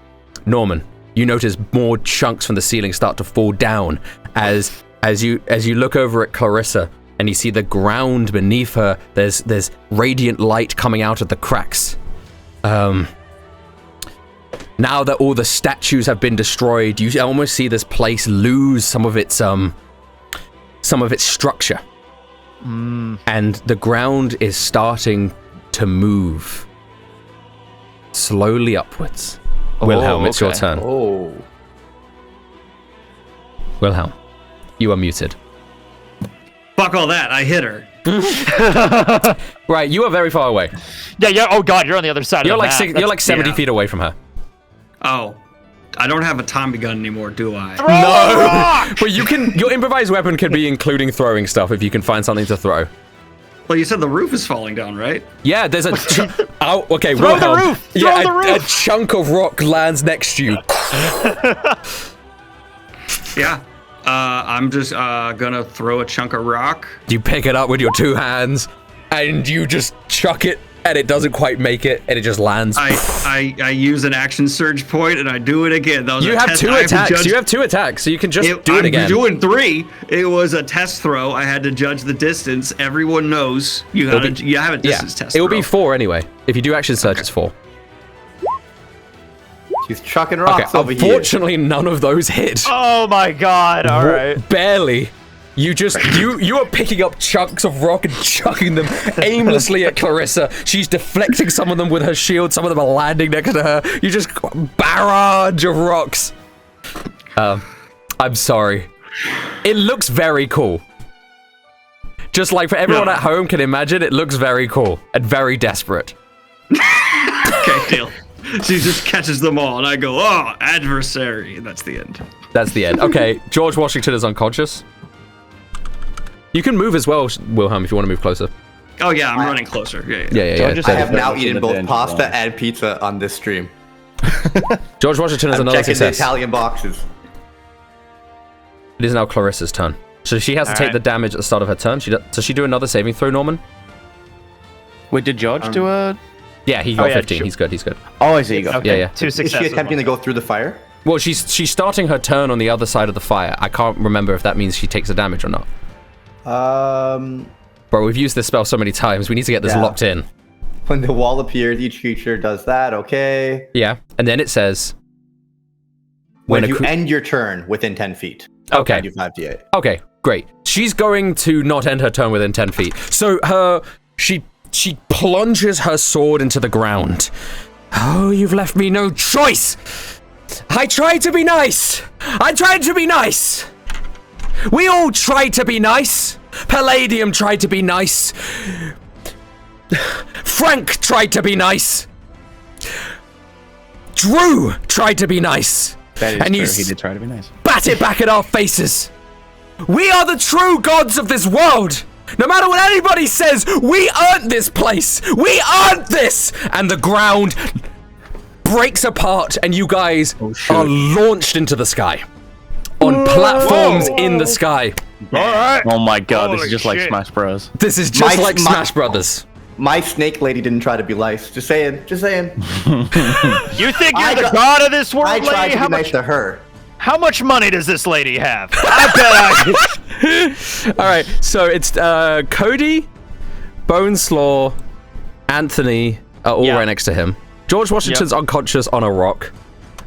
Norman, you notice more chunks from the ceiling start to fall down as you look over at Clarissa and you see the ground beneath her. There's radiant light coming out of the cracks. Now that all the statues have been destroyed, you almost see this place lose some of its structure. And the ground is starting to move slowly upwards. Wilhelm, it's your turn. Oh. Wilhelm, you are muted. Fuck all that. I hit her. Right, you are very far away. Yeah. Oh god, you're on the other side You're of the like map. you're like 70 feet away from her. Oh, I don't have a Tommy gun anymore, do I? No, but your improvised weapon could be including throwing stuff if you can find something to throw. Well, you said the roof is falling down, right? Yeah, there's a okay, Throw Wilhelm. the roof! Yeah, Throw the roof! a chunk of rock lands next to you. Yeah. I'm just gonna throw a chunk of rock. You pick it up with your 2 hands, and you just chuck it, and it doesn't quite make it, and it just lands. I use an action surge point, and I do it again. That was You have 2 attacks. You have 2 attacks, so you can just do it again. I'm doing 3. It was a test throw. I had to judge the distance. Everyone knows you have a distance test. It will be 4 anyway. If you do action surge, it's 4. She's chucking rocks over here. Unfortunately, none of those hit. Oh my god, alright. Barely. You are picking up chunks of rock and chucking them aimlessly at Clarissa. She's deflecting some of them with her shield. Some of them are landing next to her. You just barrage of rocks. I'm sorry. It looks very cool. Just like for everyone at home can imagine, it looks very cool and very desperate. Okay, deal. She just catches them all, and I go, oh, adversary. And that's the end. That's the end. Okay, George Washington is unconscious. You can move as well, Wilhelm, if you want to move closer. Oh, yeah, I'm running closer. Yeah. Yeah. I have now eaten both pasta and pizza on this stream. George Washington is another checking success. the Italian boxes. It is now Clarissa's turn. So she has to take the damage at the start of her turn. Does she do another saving throw, Norman? Wait, did George do a... Yeah, he got 15. He's good. Oh, I see. You got Yeah. 2 successes. Is she attempting to go through the fire? Well, she's starting her turn on the other side of the fire. I can't remember if that means she takes the damage or not. Bro, we've used this spell so many times. We need to get this locked in. When the wall appears, each creature does that. Okay. Yeah, and then it says when you end your turn within 10 feet. Okay. Do 5d8. Okay, great. She's going to not end her turn within 10 feet. So she plunges her sword into the ground. Oh, you've left me no choice. I tried to be nice. We all tried to be nice. Palladium tried to be nice. Frank tried to be nice. Drew tried to be nice. That is and true. you He did try to be nice. bat it back at our faces. We are the true gods of this world. No matter what anybody says, we earned this place. We earned this. And the ground breaks apart and you guys are launched into the sky. On platforms in the sky. Alright. Oh my god, this Holy is just like shit. Smash Bros. This is just like Smash Brothers. My snake lady didn't try to be nice. Just saying. You think you're the god of this world, I tried lady? to be nice to her. How much money does this lady have? I bet All right, so it's Cody, Boneslaw, Anthony are all right next to him. George Washington's unconscious on a rock.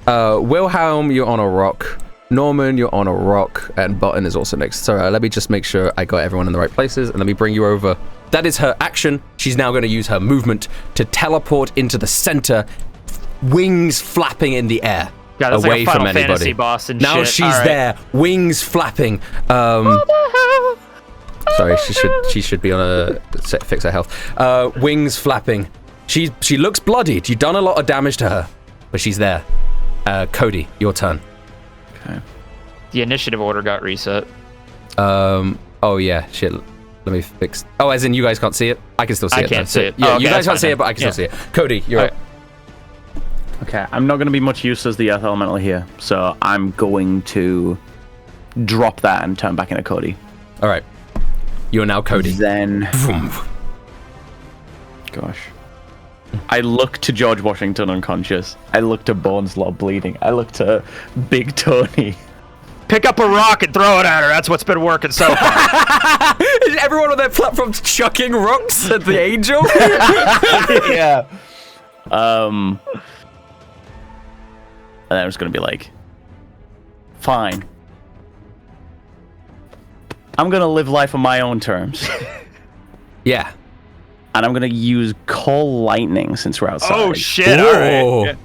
Wilhelm, you're on a rock. Norman, you're on a rock. And Button is also next. So let me just make sure I got everyone in the right places. And let me bring you over. That is her action. She's now going to use her movement to teleport into the center, wings flapping in the air. God, that's away like a Final from anybody. Fantasy boss and Now shit. she's there, wings flapping. Sorry, she should be on a fix her health. Wings flapping. She looks bloodied. You've done a lot of damage to her. but she's there. Cody, your turn. Okay. The initiative order got reset. Oh yeah, shit. Let me fix. Oh, as in you guys can't see it? I can still see it. I can't see it. Yeah, Oh, okay, you guys can't see fine it, but I can still see it. Cody, you're up. Okay, I'm not going to be much use as the Earth Elemental here, so I'm going to drop that and turn back into Cody. All right. You are now Cody. Then... Gosh. I look to George Washington unconscious. I look to Bones Law bleeding. I look to Big Tony. Pick up a rock and throw it at her. That's what's been working so far. Is everyone on their platforms chucking rocks at the angel? Yeah. And then I was going to be like, fine. I'm going to live life on my own terms. Yeah. And I'm going to use Call Lightning since we're outside. Oh, shit. All right. Yeah.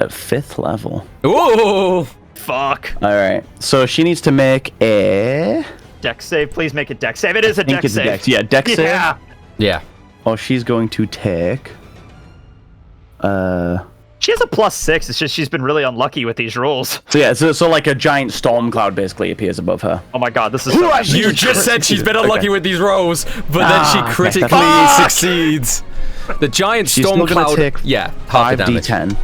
At 5th level. Ooh. Fuck. All right. So she needs to make a... Dex save. Please make a dex save. It is a dex save. Dex. Yeah, dex save. Yeah. Yeah. Oh, she's going to take... She has a +6. It's just she's been really unlucky with these rolls. So yeah, so like a giant storm cloud basically appears above her. Oh my god, this is so You just said she's been unlucky with these rolls, but then she critically succeeds. The giant She's storm still gonna cloud. take Yeah, half the damage. 5d10. And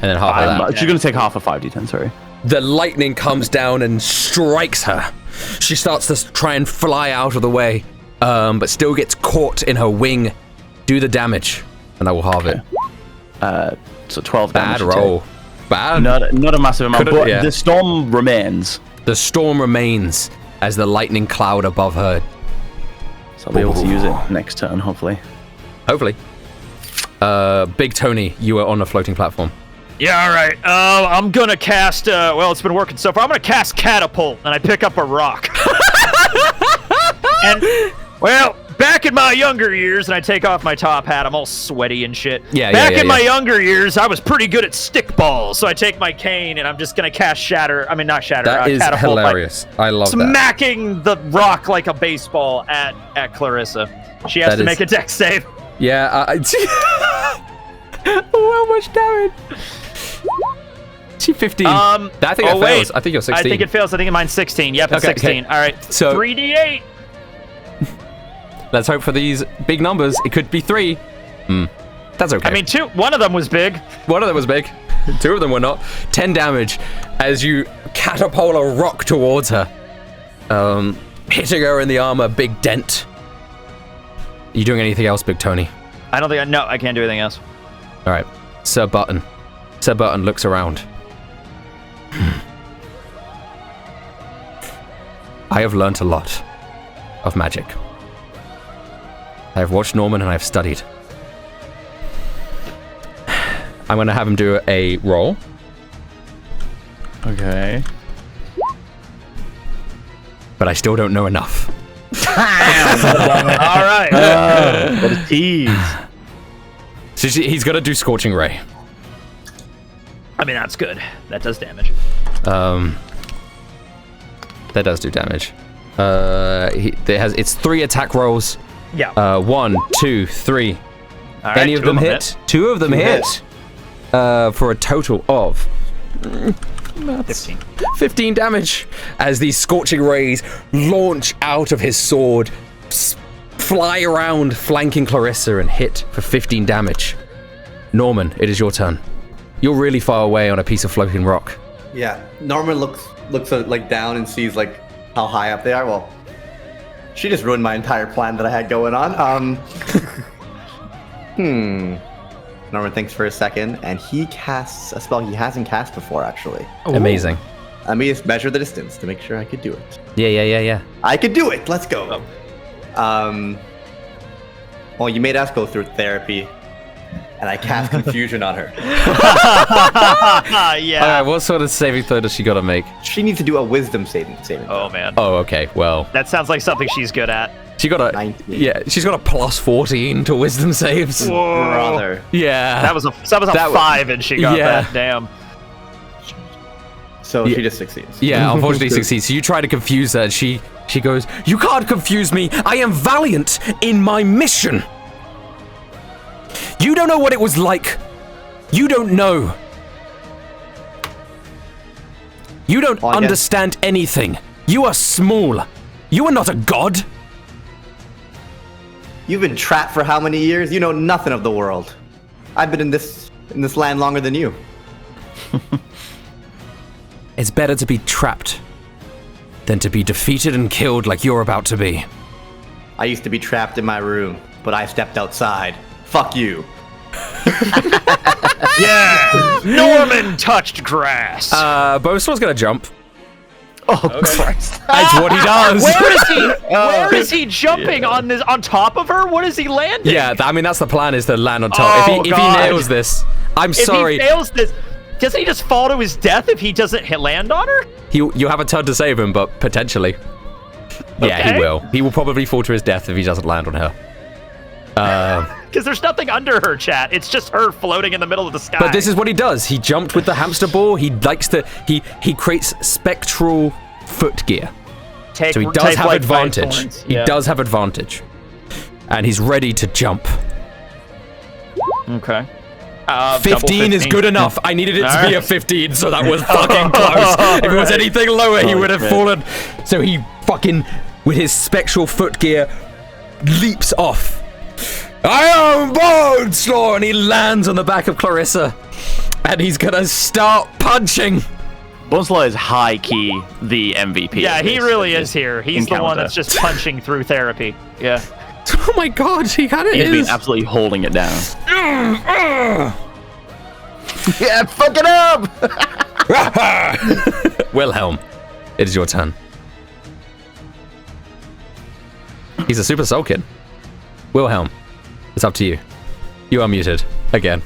then half of that. She's going to take half of 5d10, sorry. The lightning comes down and strikes her. She starts to try and fly out of the way, but still gets caught in her wing. Do the damage, and I will halve it. So 12 damage. Bad roll. Bad. Not a massive amount, but yeah. the storm remains. The storm remains as the lightning cloud above her. So I'll be able to use it next turn, hopefully. Hopefully. Big Tony, you are on a floating platform. Yeah, all right. I'm going to cast, well, it's been working so far. I'm going to cast Catapult, and I pick up a rock. And, well, back in my younger years, and I take off my top hat, I'm all sweaty and shit. Back in my younger years, I was pretty good at stickballs, so I take my cane, and I'm just going to cast Shatter. I mean, not Shatter. That is Catapult hilarious. I love that. Smacking the rock like a baseball at Clarissa. She has to make a dex save. Yeah. How much damage? She 15. I think it fails. Wait. I think you're 16. I think it fails. I think mine's 16. Yep, it's 16. Okay. All right. So 3d8. Let's hope for these big numbers. It could be 3. That's okay. I mean, one of them was big. One of them was big. 2 of them were not. 10 damage as you catapult a rock towards her. Hitting her in the arm, a big dent. Are you doing anything else, Big Tony? I don't think no, I can't do anything else. All right. Sir Button. Sir Button looks around. I have learnt a lot of magic. I have watched Norman and I have studied. I'm going to have him do a roll. Okay. But I still don't know enough. All right. What a tease. So he's got to do Scorching Ray. I mean, that's good. That does damage. That does do damage. It's 3 attack rolls. Yeah. 1, 2, 3. All right, Any of them hit? 2 of them hit. For a total of 15 damage as these scorching rays launch out of his sword, fly around flanking Clarissa and hit for 15 damage. Norman, it is your turn. You're really far away on a piece of floating rock. Yeah, Norman looks like down and sees like how high up they are. Well, she just ruined my entire plan that I had going on. Norman thinks for a second, and he casts a spell he hasn't cast before, actually. Ooh. Amazing. Let me just measure the distance to make sure I could do it. Yeah. I could do it. Let's go. Well, you made us go through therapy, and I cast confusion on her. Yeah. All right, what sort of saving throw does she got to make? She needs to do a wisdom saving. Oh man. Oh, okay. Well, that sounds like something she's good at. She got a 19. Yeah, she's got a plus 14 to wisdom saves. Whoa. Brother. Yeah. That was a 5 and she got that. Damn. So she just succeeds. Yeah, unfortunately succeeds. So you try to confuse her and she goes, "You can't confuse me. I am valiant in my mission. You don't know what it was like. You don't know You don't understand anything. You are small. You are not a god. You've been trapped for how many years? You know nothing of the world. I've been in this land longer than you. It's better to be trapped than to be defeated and killed like you're about to be. I used to be trapped in my room, but I stepped outside. Fuck you. Yeah! Norman touched grass! Boneslaw's gonna jump. Oh, Christ. That's what he does. Where is he? Where is he jumping on top of her? What is he landing? Yeah, I mean, that's the plan, is to land on top. Oh, if he nails this, I'm sorry. If he fails this, doesn't he just fall to his death if he doesn't land on her? You have a turn to save him, but potentially. Yeah, Okay. he will. He will probably fall to his death if he doesn't land on her. Because there's nothing under her, chat. It's just her floating in the middle of the sky. But this is what he does. He jumped with the hamster ball. He likes to... He creates spectral foot gear. So he does have advantage. He does have advantage. And he's ready to jump. Okay. 15 is good enough. I needed it to be a 15, so that was fucking close. If it was anything lower, he would have fallen. So he fucking, with his spectral foot gear, leaps off. I am Boneslaw! And he lands on the back of Clarissa. And he's gonna start punching. Boneslaw is high-key the MVP. Yeah, he really is here. He's the one Encounter. that's just punching through therapy. Yeah. Oh my god, he kind of He's is. been absolutely holding it down. Yeah, fuck it up! Wilhelm, it is your turn. He's a super sulkin. Wilhelm, it's up to you. You are muted again.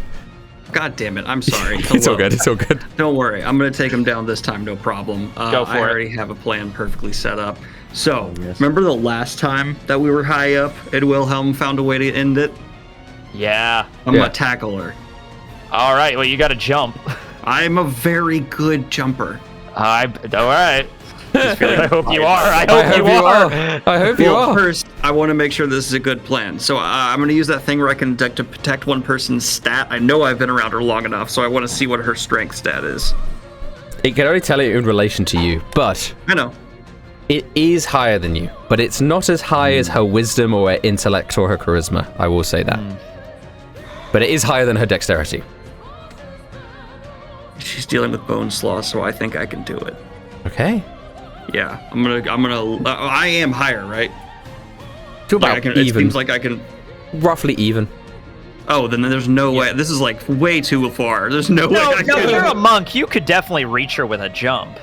God damn it! I'm sorry. It's all good. It's all good. Don't worry. I'm gonna take him down this time. No problem. Go for I it. already have a plan perfectly set up. So remember the last time that we were high up and Wilhelm found a way to end it? Yeah. I'm gonna tackle her. All right. Well, you got to jump. I'm a very good jumper. All right. I hope you are. I I hope you are. I hope you Well, are. first, I want to make sure this is a good plan. So I'm going to use that thing where I can to protect one person's stat. I know I've been around her long enough, so I want to see what her strength stat is. It can only tell you in relation to you, but I know. it is higher than you. But it's not as high as her wisdom or her intellect or her charisma. I will say that. But it is higher than her dexterity. She's dealing with Boneslaw, so I think I can do it. Okay. Yeah, I am higher, right? To about Like it even. seems like I can. Roughly even. Oh, then there's no way. This is like way too far. There's no way I No, can. you're a monk. You could definitely reach her with a jump.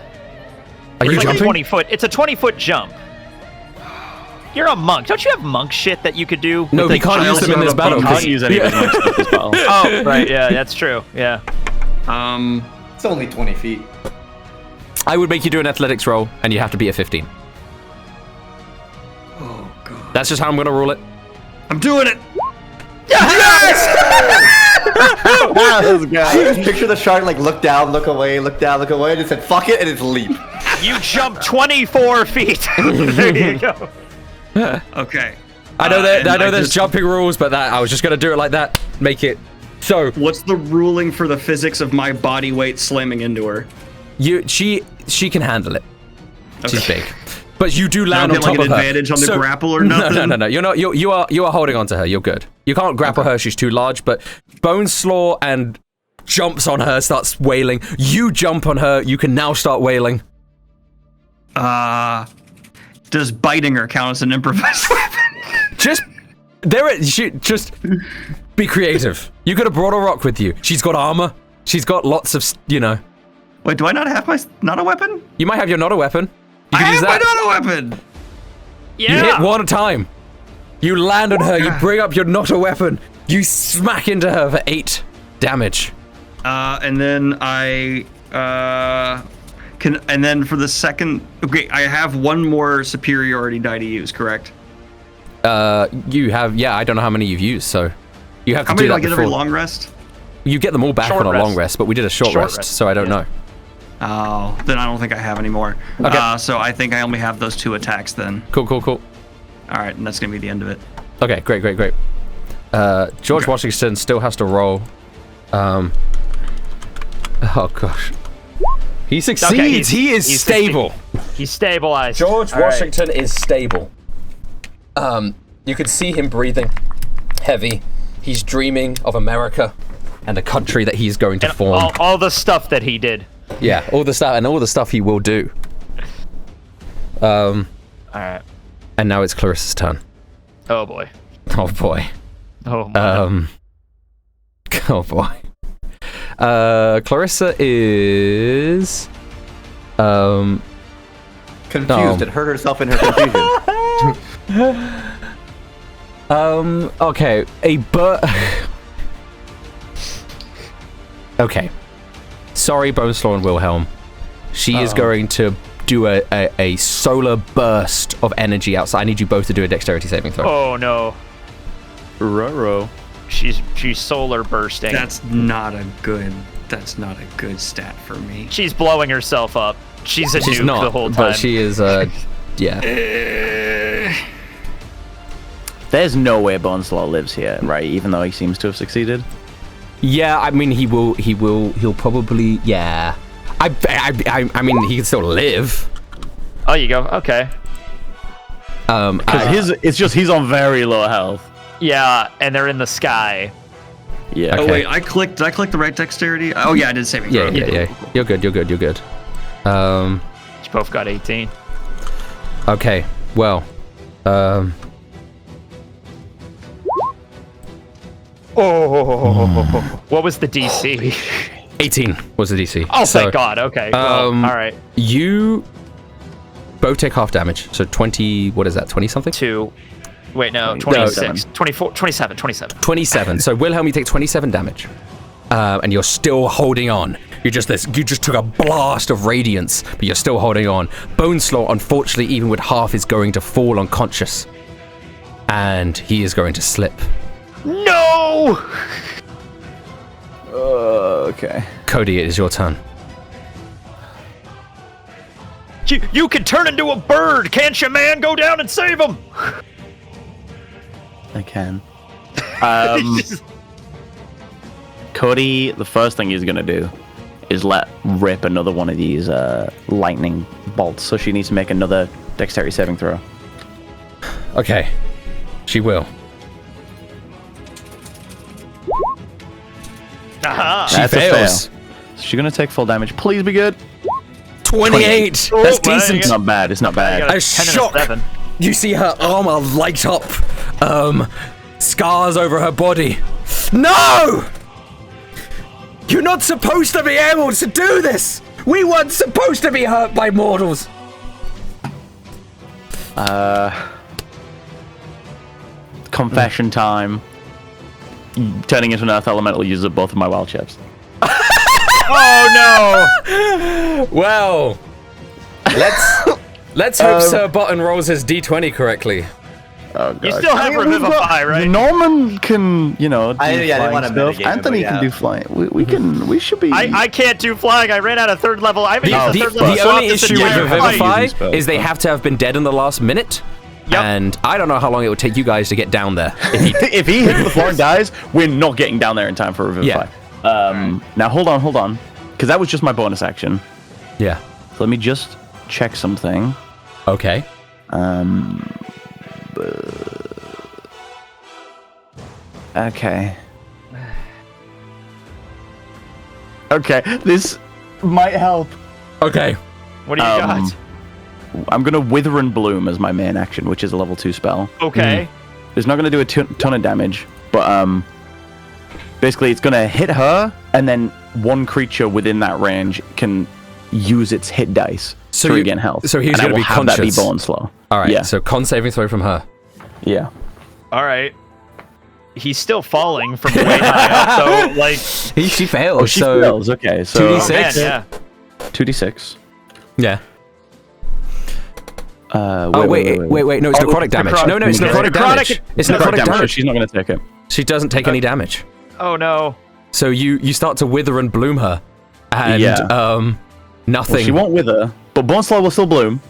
Are you It's like a jumping? 20-foot. It's a 20-foot jump. You're a monk. Don't you have monk shit that you could do? No, with we the can't use child? them in this battle. Can't use any of his monk stuff as well. Oh, right. Yeah, that's true. Yeah. It's only 20 feet. I would make you do an athletics roll, and you have to be a 15. Oh god. That's just how I'm going to rule it. I'm doing it. This guy. Just picture the shark like look down, look away, look down, look away, and it said fuck it, and it's leap. You jumped 24 feet. There you go. Okay. I know and there's jumping rules, but I was just going to do it like that. Make it so. What's the ruling for the physics of my body weight slamming into her? She can handle it. She's Okay. big, but you do I land don't on get top like of an her. advantage on the grapple or nothing. No. You're not. You are holding on to her. You're good. You can't grapple her. She's too large. But Boneslaw and jumps on her, starts wailing. You jump on her. You can now start wailing. Does biting her count as an improvised weapon? Just just be creative. You could have brought a rock with you. She's got armor. She's got lots of Wait, do I not have my not a weapon? You might have your not a weapon. You I can use have my that. not a weapon. You hit one time. You land on her. You bring up your not a weapon. You smack into her for 8 damage. And then I can. And then for the second, okay, I have one more superiority die to use. Correct? You have, I don't know how many you've used, so you have to How do many do that I get before. every long rest? You get them all back Short on a long rest. rest, but we did a short rest, so I don't know. Oh, then I don't think I have any more. Okay. So I think I only have those 2 attacks then. Cool. All right, and that's gonna be the end of it. Okay, great. George Washington still has to roll. Oh gosh. He succeeds. Okay, he is stable. He's stabilized. George All right. Washington is stable. You can see him breathing heavy. He's dreaming of America and the country that he's going to And form. all the stuff that he did. Yeah, all the stuff he will do. All right. And now it's Clarissa's turn. Oh boy. Oh boy. Oh my. Oh boy. Clarissa is Confused and hurt herself in her confusion. okay, okay. Sorry, Boneslaw and Wilhelm. She is going to do a solar burst of energy outside. I need you both to do a dexterity saving throw. Oh no. Ruh-roh. She's solar bursting. That's not a good stat for me. She's blowing herself up. She's a She's nuke not, the whole time. but she is, yeah. There's no way Boneslaw lives here, right? Even though he seems to have succeeded. Yeah, I mean, he'll probably, yeah. I mean, he can still live. Oh, you go. Okay. Because it's just he's on very low health. Yeah, and they're in the sky. Yeah. Oh Okay. wait, did I click the right dexterity? Oh yeah, I did saving throw. Yeah. You're good. You both got 18. Okay, well, What was the DC? 18 was the DC. Oh, So, thank God. Okay. Well, all right. You both take half damage, so 20, what is that, 20 something? 2. Wait, no, 27. 26. 24, 27. 27. So Wilhelm, you take 27 damage, and you're still holding on. You just took a blast of radiance, but you're still holding on. Boneslaw, unfortunately, even with half, is going to fall unconscious, and he is going to slip. No! Okay. Cody, it is your turn. You can turn into a bird, can't you, man? Go down and save him. I can. Cody, the first thing he's gonna do is let rip another one of these lightning bolts. So she needs to make another dexterity saving throw. Okay, she will. Aha. She That's a fails. fail. She's gonna take full damage. Please be good. 28. Oh, That's man, decent. It's not bad. It's not You bad. got a A 10 and a shock. 7. You see her armor light up, scars over her body. No! You're not supposed to be able to do this! We weren't supposed to be hurt by mortals! Confession time. Turning into an earth elemental uses up both of my wild chips. Oh Well, let's hope Sir Button rolls his d20 correctly. Oh, no! You still have Revivify, right? Norman can, do I didn't want to flying stuff. mitigate it, Anthony but can do flying. We should be. I can't do flying. I ran out of 3rd level. I haven't used the 3rd level. The slot only this issue with entire Revivify fight. Using spells, is they have to have been dead in the last minute. Yep. And I don't know how long it would take you guys to get down there. If he hits the floor and dies, we're not getting down there in time for Revivify. Now hold on, because that was just my bonus action. Yeah. So let me just check something. Okay. Okay. Okay, this might help. Okay. What do you got? I'm gonna Wither and Bloom as my main action, which is a level 2 spell. Okay. It's not gonna do a ton of damage, but basically it's gonna hit her, and then one creature within that range can use its hit dice to regain health. So he's and gonna be have that be conscious. bone slow. All right. Yeah. So con saving throw from her. Yeah. All right. He's still falling from way high up, so like. She fails. Oh, she so fails. Okay, so 2d6. Oh, man, yeah. 2d6. Yeah. Wait. No, it's necrotic damage. No, it's necrotic damage. It's necrotic damage. She's not gonna take it. She doesn't take any damage. Oh no. So you start to wither and bloom her, and nothing. Well, she won't wither, but bone slow will still bloom.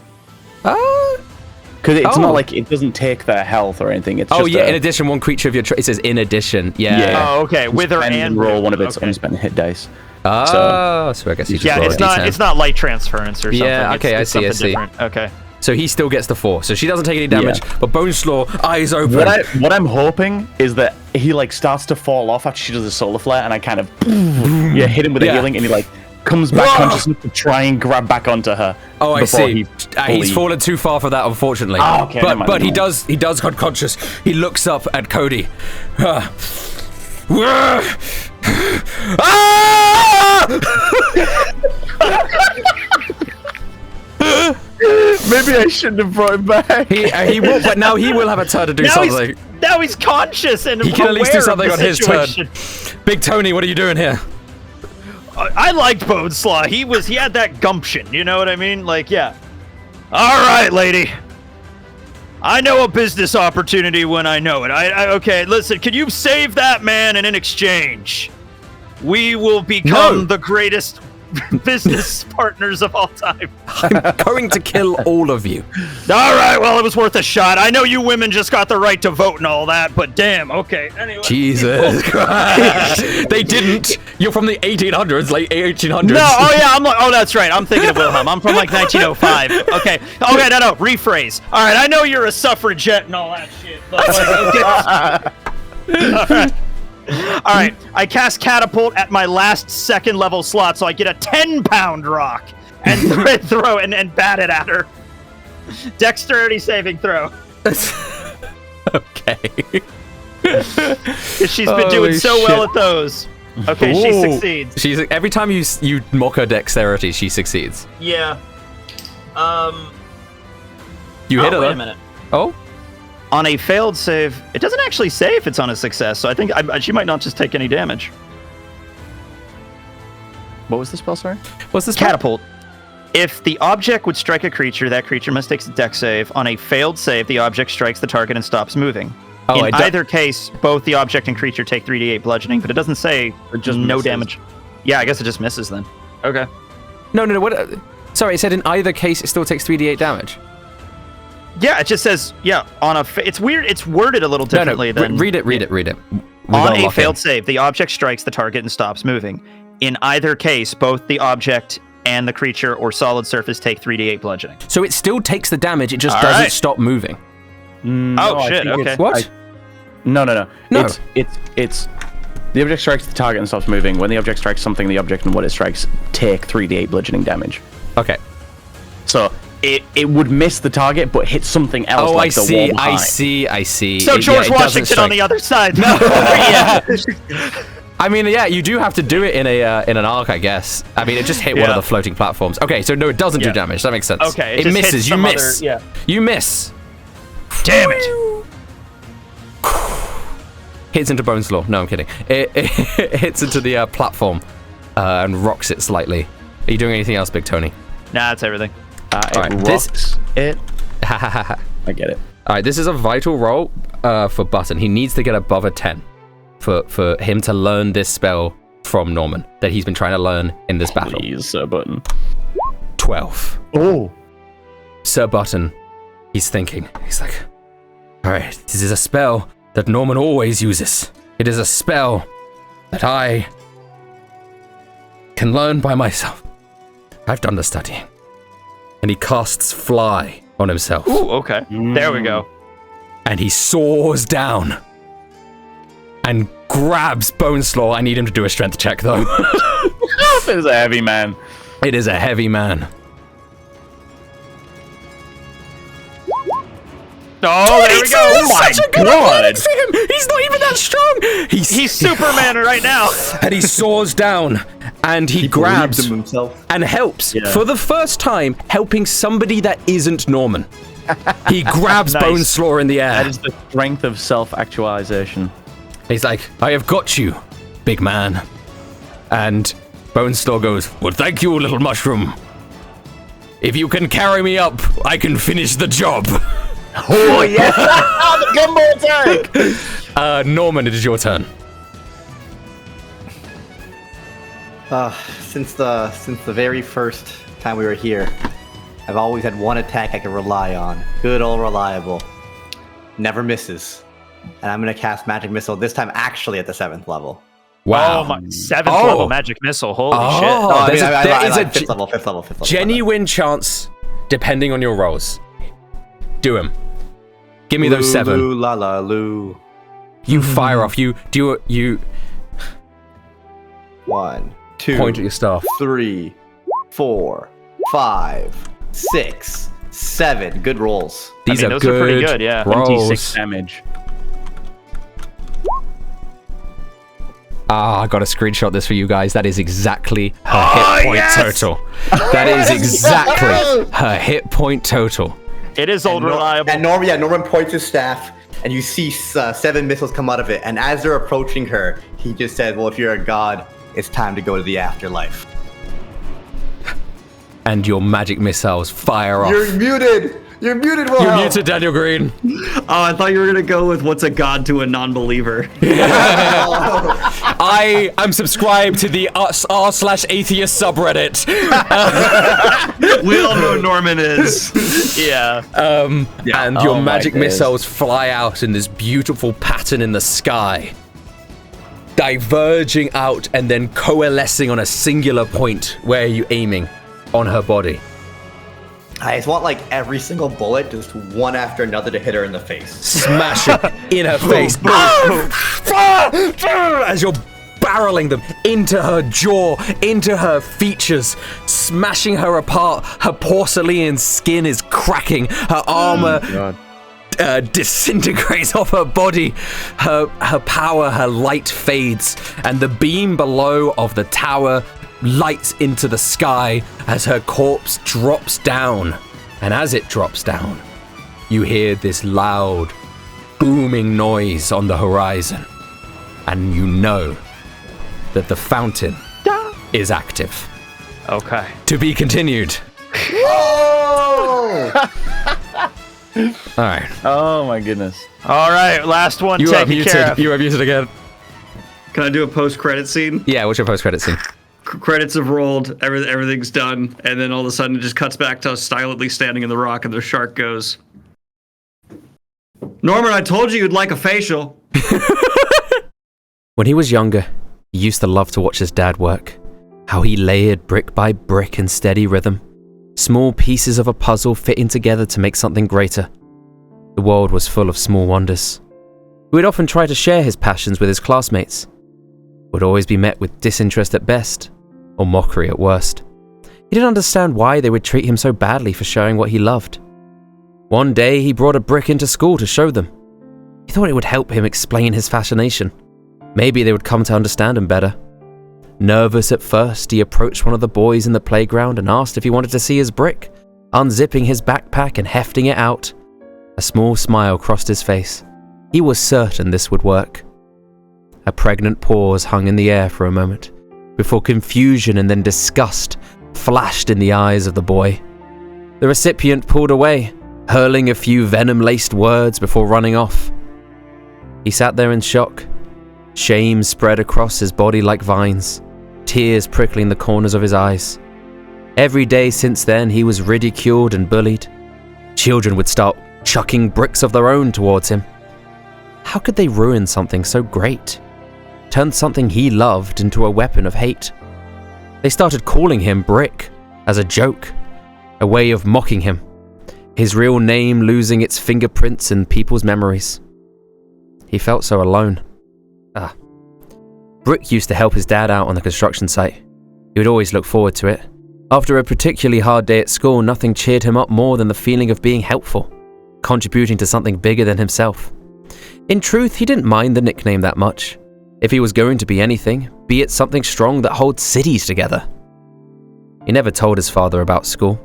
Because it's not like it doesn't take their health or anything. It's just in addition, one creature of your it says in addition. Yeah. Oh, okay. Wither spend and roll bloom. one of its Okay. unspent hit dice. So I guess you just roll a D10. It's not light transference or something. Yeah, okay, it's I see. different. Okay. So he still gets the 4. So she doesn't take any damage, but Boneslaw, eyes open. What I'm hoping is that he like starts to fall off after she does a solar flare, and I kind of hit him with a healing, and he like comes back consciousness to try and grab back onto her. Oh, I see. He's fallen too far for that, unfortunately. Oh, okay, but he does got conscious. He looks up at Cody. Maybe I shouldn't have brought him back. He will, but now he will have a turn to do something. Now he's conscious and he can at least do something on his turn. situation. Big Tony, what are you doing here? I liked Boneslaw. He had that gumption. You know what I mean? Like, yeah. All right, lady. I know a business opportunity when I know it. Okay, listen. Can you save that man, and in exchange, we will become the greatest business partners of all time. I'm going to kill all of you. All right, well, it was worth a shot. I know you women just got the right to vote and all that, but damn, okay. Anyway. Jesus Christ. They didn't. You're from the 1800s, late 1800s. No, that's right. I'm thinking of Wilhelm. I'm from like 1905. Okay, no, rephrase. All right, I know you're a suffragette and all that shit, but like, okay. All right, I cast Catapult at my last second level slot, so I get a 10-pound rock and throw and bat it at her. Dexterity saving throw. Okay. She's been doing so well at those. Okay, she succeeds. Every time you mock her dexterity, she succeeds. Yeah. You hit her. Wait a minute. Oh. On a failed save, it doesn't actually say if it's on a success, so I think she might not just take any damage. What was the spell, sorry? What's the spell? Catapult. If the object would strike a creature, that creature must take a dex save. On a failed save, the object strikes the target and stops moving. In either case, both the object and creature take 3d8 bludgeoning, but it doesn't say no damage. Yeah, I guess it just misses then. Okay. No. What? Sorry, it said in either case, it still takes 3d8 damage. Yeah, it just says, it's weird, it's worded a little differently than... Read it. On a failed save, the object strikes the target and stops moving. In either case, both the object and the creature or solid surface take 3d8 bludgeoning. So it still takes the damage, it just doesn't stop moving. Shit, okay. What? No. It's the object strikes the target and stops moving. When the object strikes something, the object and what it strikes take 3d8 bludgeoning damage. Okay. So... It would miss the target, but hit something else. I see. So George Washington on the other side. No. I mean, yeah, you do have to do it in an arc, I guess. I mean, it just hit one of the floating platforms. Okay, so no, it doesn't do damage. That makes sense. Okay, it misses. You miss. You miss. Damn it. Hits into Boneslaw. No, I'm kidding. It hits into the platform and rocks it slightly. Are you doing anything else, Big Tony? Nah, that's everything. I get it. All right, this is a vital roll for Button. He needs to get above a 10 for him to learn this spell from Norman that he's been trying to learn in this battle. Please, Sir Button. 12. Oh. Sir Button, he's thinking. He's like, all right, this is a spell that Norman always uses. It is a spell that I can learn by myself. I've done the studying. And he casts Fly on himself. Ooh, okay. There we go. And he soars down and grabs Boneslaw. I need him to do a strength check, though. It is a heavy man. It is a heavy man. Oh, there we go. Oh my God. For him. He's not even that strong. He's Superman right now. And he soars down and he grabs himself and helps for the first time, helping somebody that isn't Norman. He grabs Boneslaw in the air. That is the strength of self-actualization. He's like, I have got you, big man. And Boneslaw goes, well, thank you, little mushroom. If you can carry me up, I can finish the job. Oh, yeah! The gumbo attack! Norman, it is your turn. Since the very first time we were here, I've always had one attack I can rely on. Good old reliable. Never misses. And I'm going to cast Magic Missile, this time actually at the 7th level. Wow. Oh my, 7th level magic missile. Holy shit. No, There's a fifth level. genuine chance, depending on your rolls. Do him. Give me those 7. Loo, la la loo. You fire off. You 1, 2, point at your staff. 3, 4, 5, 6, 7. Good rolls. These are those good are pretty good, yeah. rolls. 26 damage. I got to screenshot this for you guys. That is exactly her hit point total. That is exactly her hit point total. It is old reliable. And Norman points his staff, and you see 7 missiles come out of it. And as they're approaching her, he just says, well, if you're a god, it's time to go to the afterlife. And your magic missiles fire off. You're muted! You're muted, Wilhelm! You're muted, Daniel Greene. Oh, I thought you were gonna go with what's a god to a non-believer. I am subscribed to the r/atheist subreddit. We all know Norman is. Yeah. And your magic missiles fly out in this beautiful pattern in the sky, diverging out and then coalescing on a singular point. Where are you aiming? On her body. I just want like every single bullet, just one after another, to hit her in the face. Smash it in her face. As you're barreling them into her jaw, into her features, smashing her apart. Her porcelain skin is cracking. Her armor disintegrates off her body. Her power, her light fades, and the beam below of the tower lights into the sky as her corpse drops down. And as it drops down, you hear this loud, booming noise on the horizon. And you know that the fountain is active. Okay. To be continued. Oh! All right. Oh my goodness. All right, last one. You are taken care muted. of. You are muted again. Can I do a post-credit scene? Yeah, what's your post-credit scene? Credits have rolled, everything's done, and then all of a sudden it just cuts back to us silently standing in the rock, and the shark goes, Norman, I told you you'd like a facial. When he was younger, he used to love to watch his dad work. How he layered brick by brick in steady rhythm. Small pieces of a puzzle fitting together to make something greater. The world was full of small wonders. He would often try to share his passions with his classmates. Would always be met with disinterest at best, or mockery at worst. He didn't understand why they would treat him so badly for showing what he loved. One day he brought a brick into school to show them. He thought it would help him explain his fascination. Maybe they would come to understand him better. Nervous at first, he approached one of the boys in the playground and asked if he wanted to see his brick, unzipping his backpack and hefting it out. A small smile crossed his face. He was certain this would work. A pregnant pause hung in the air for a moment, before confusion and then disgust flashed in the eyes of the boy. The recipient pulled away, hurling a few venom-laced words before running off. He sat there in shock. Shame spread across his body like vines, tears prickling the corners of his eyes. Every day since then, he was ridiculed and bullied. Children would start chucking bricks of their own towards him. How could they ruin something so great? Turn something he loved into a weapon of hate. They started calling him Brick as a joke, a way of mocking him, his real name losing its fingerprints in people's memories. He felt so alone. Brick used to help his dad out on the construction site. He would always look forward to it. After a particularly hard day at school, nothing cheered him up more than the feeling of being helpful, contributing to something bigger than himself. In truth, he didn't mind the nickname that much. If he was going to be anything, be it something strong that holds cities together. He never told his father about school.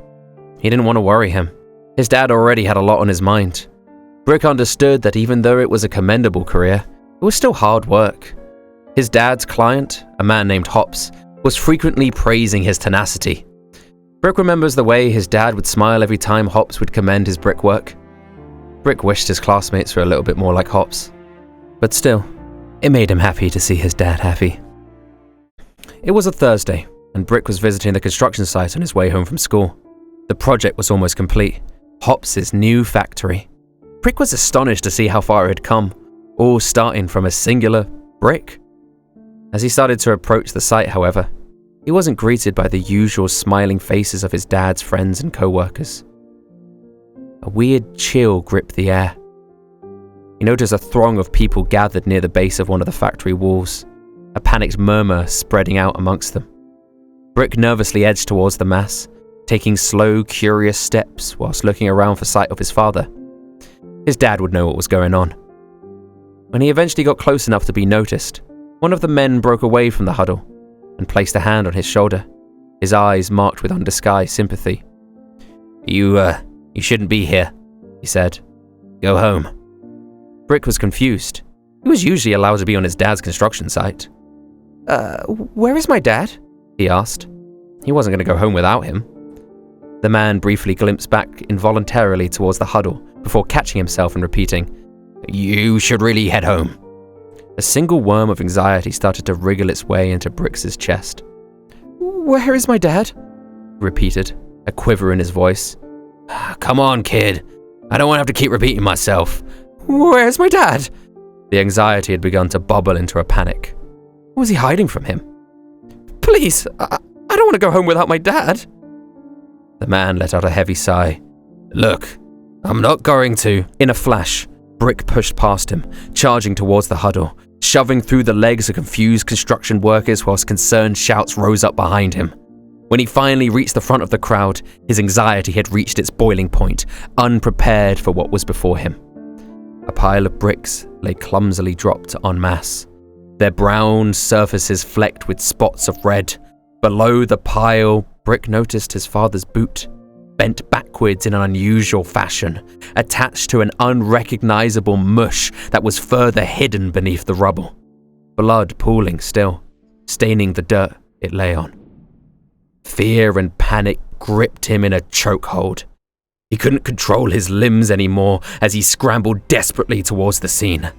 He didn't want to worry him. His dad already had a lot on his mind. Brick understood that even though it was a commendable career, it was still hard work. His dad's client, a man named Hops, was frequently praising his tenacity. Brick remembers the way his dad would smile every time Hops would commend his brickwork. Brick wished his classmates were a little bit more like Hops. But still, it made him happy to see his dad happy. It was a Thursday, and Brick was visiting the construction site on his way home from school. The project was almost complete. Hops' new factory. Brick was astonished to see how far it had come, all starting from a singular brick. As he started to approach the site, however, he wasn't greeted by the usual smiling faces of his dad's friends and co-workers. A weird chill gripped the air. He noticed a throng of people gathered near the base of one of the factory walls, a panicked murmur spreading out amongst them. Brick nervously edged towards the mass, taking slow, curious steps whilst looking around for sight of his father. His dad would know what was going on. When he eventually got close enough to be noticed, one of the men broke away from the huddle and placed a hand on his shoulder, his eyes marked with undisguised sympathy. You shouldn't be here," he said. "Go home." Brick was confused. He was usually allowed to be on his dad's construction site. Where is my dad?" he asked. He wasn't going to go home without him. The man briefly glimpsed back involuntarily towards the huddle before catching himself and repeating, "You should really head home." A single worm of anxiety started to wriggle its way into Brix's chest. "Where is my dad?" he repeated, a quiver in his voice. "Come on, kid. I don't want to have to keep repeating myself." "Where's my dad?" The anxiety had begun to bubble into a panic. What was he hiding from him? "Please, I don't want to go home without my dad." The man let out a heavy sigh. "Look, I'm not going to." In a flash, Brick pushed past him, charging towards the huddle, shoving through the legs of confused construction workers whilst concerned shouts rose up behind him. When he finally reached the front of the crowd, his anxiety had reached its boiling point, unprepared for what was before him. A pile of bricks lay clumsily dropped en masse, their brown surfaces flecked with spots of red. Below the pile, Brick noticed his father's boot, bent backwards in an unusual fashion, attached to an unrecognizable mush that was further hidden beneath the rubble. Blood pooling still, staining the dirt it lay on. Fear and panic gripped him in a chokehold. He couldn't control his limbs anymore as he scrambled desperately towards the scene.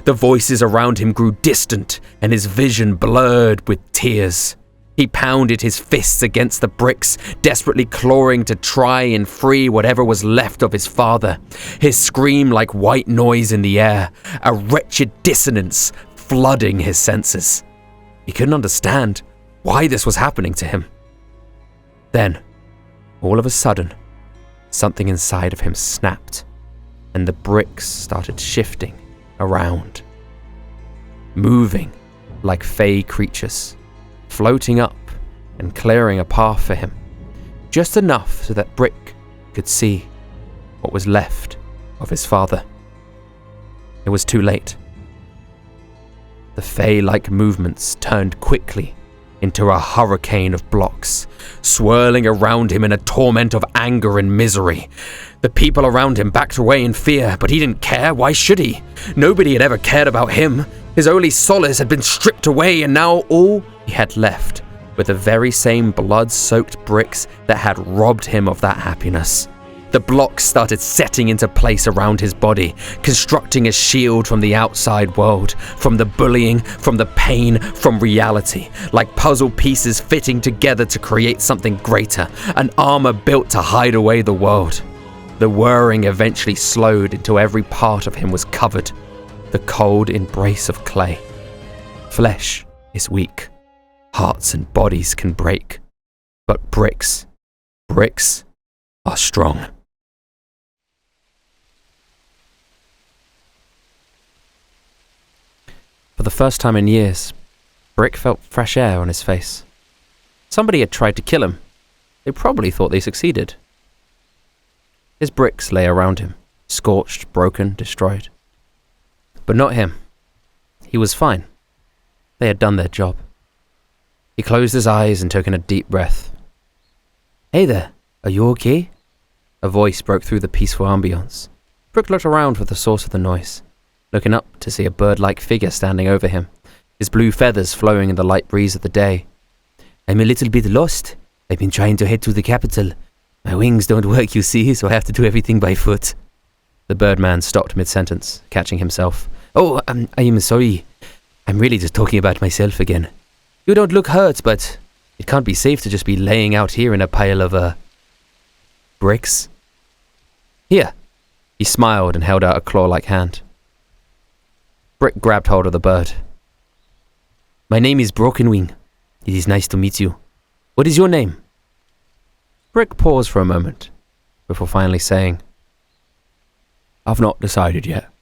The voices around him grew distant and his vision blurred with tears. He pounded his fists against the bricks, desperately clawing to try and free whatever was left of his father. His scream like white noise in the air, a wretched dissonance flooding his senses. He couldn't understand why this was happening to him. Then, all of a sudden, something inside of him snapped, and the bricks started shifting around, moving like fey creatures, floating up and clearing a path for him, just enough so that Brick could see what was left of his father. It was too late. The fey-like movements turned quickly into a hurricane of blocks, swirling around him in a torment of anger and misery. The people around him backed away in fear, but he didn't care. Why should he? Nobody had ever cared about him. His only solace had been stripped away, and now all he had left were the very same blood-soaked bricks that had robbed him of that happiness. The blocks started setting into place around his body, constructing a shield from the outside world, from the bullying, from the pain, from reality, like puzzle pieces fitting together to create something greater, an armor built to hide away the world. The whirring eventually slowed until every part of him was covered, the cold embrace of clay. Flesh is weak, hearts and bodies can break, but bricks are strong. For the first time in years, Brick felt fresh air on his face. Somebody had tried to kill him. They probably thought they succeeded. His bricks lay around him, scorched, broken, destroyed. But not him. He was fine. They had done their job. He closed his eyes and took in a deep breath. "Hey there, are you okay?" A voice broke through the peaceful ambience. Brick looked around for the source of the noise, looking up to see a bird-like figure standing over him, his blue feathers flowing in the light breeze of the day. "I'm a little bit lost. I've been trying to head to the capital. My wings don't work, you see, so I have to do everything by foot." The birdman stopped mid-sentence, catching himself. "Oh, I am sorry. I'm really just talking about myself again. You don't look hurt, but it can't be safe to just be laying out here in a pile of, bricks. Here." He smiled and held out a claw-like hand. Brick grabbed hold of the bird. My name is Broken Wing. It is nice to meet you. What is your name? Brick paused for a moment before finally saying, I've not decided yet.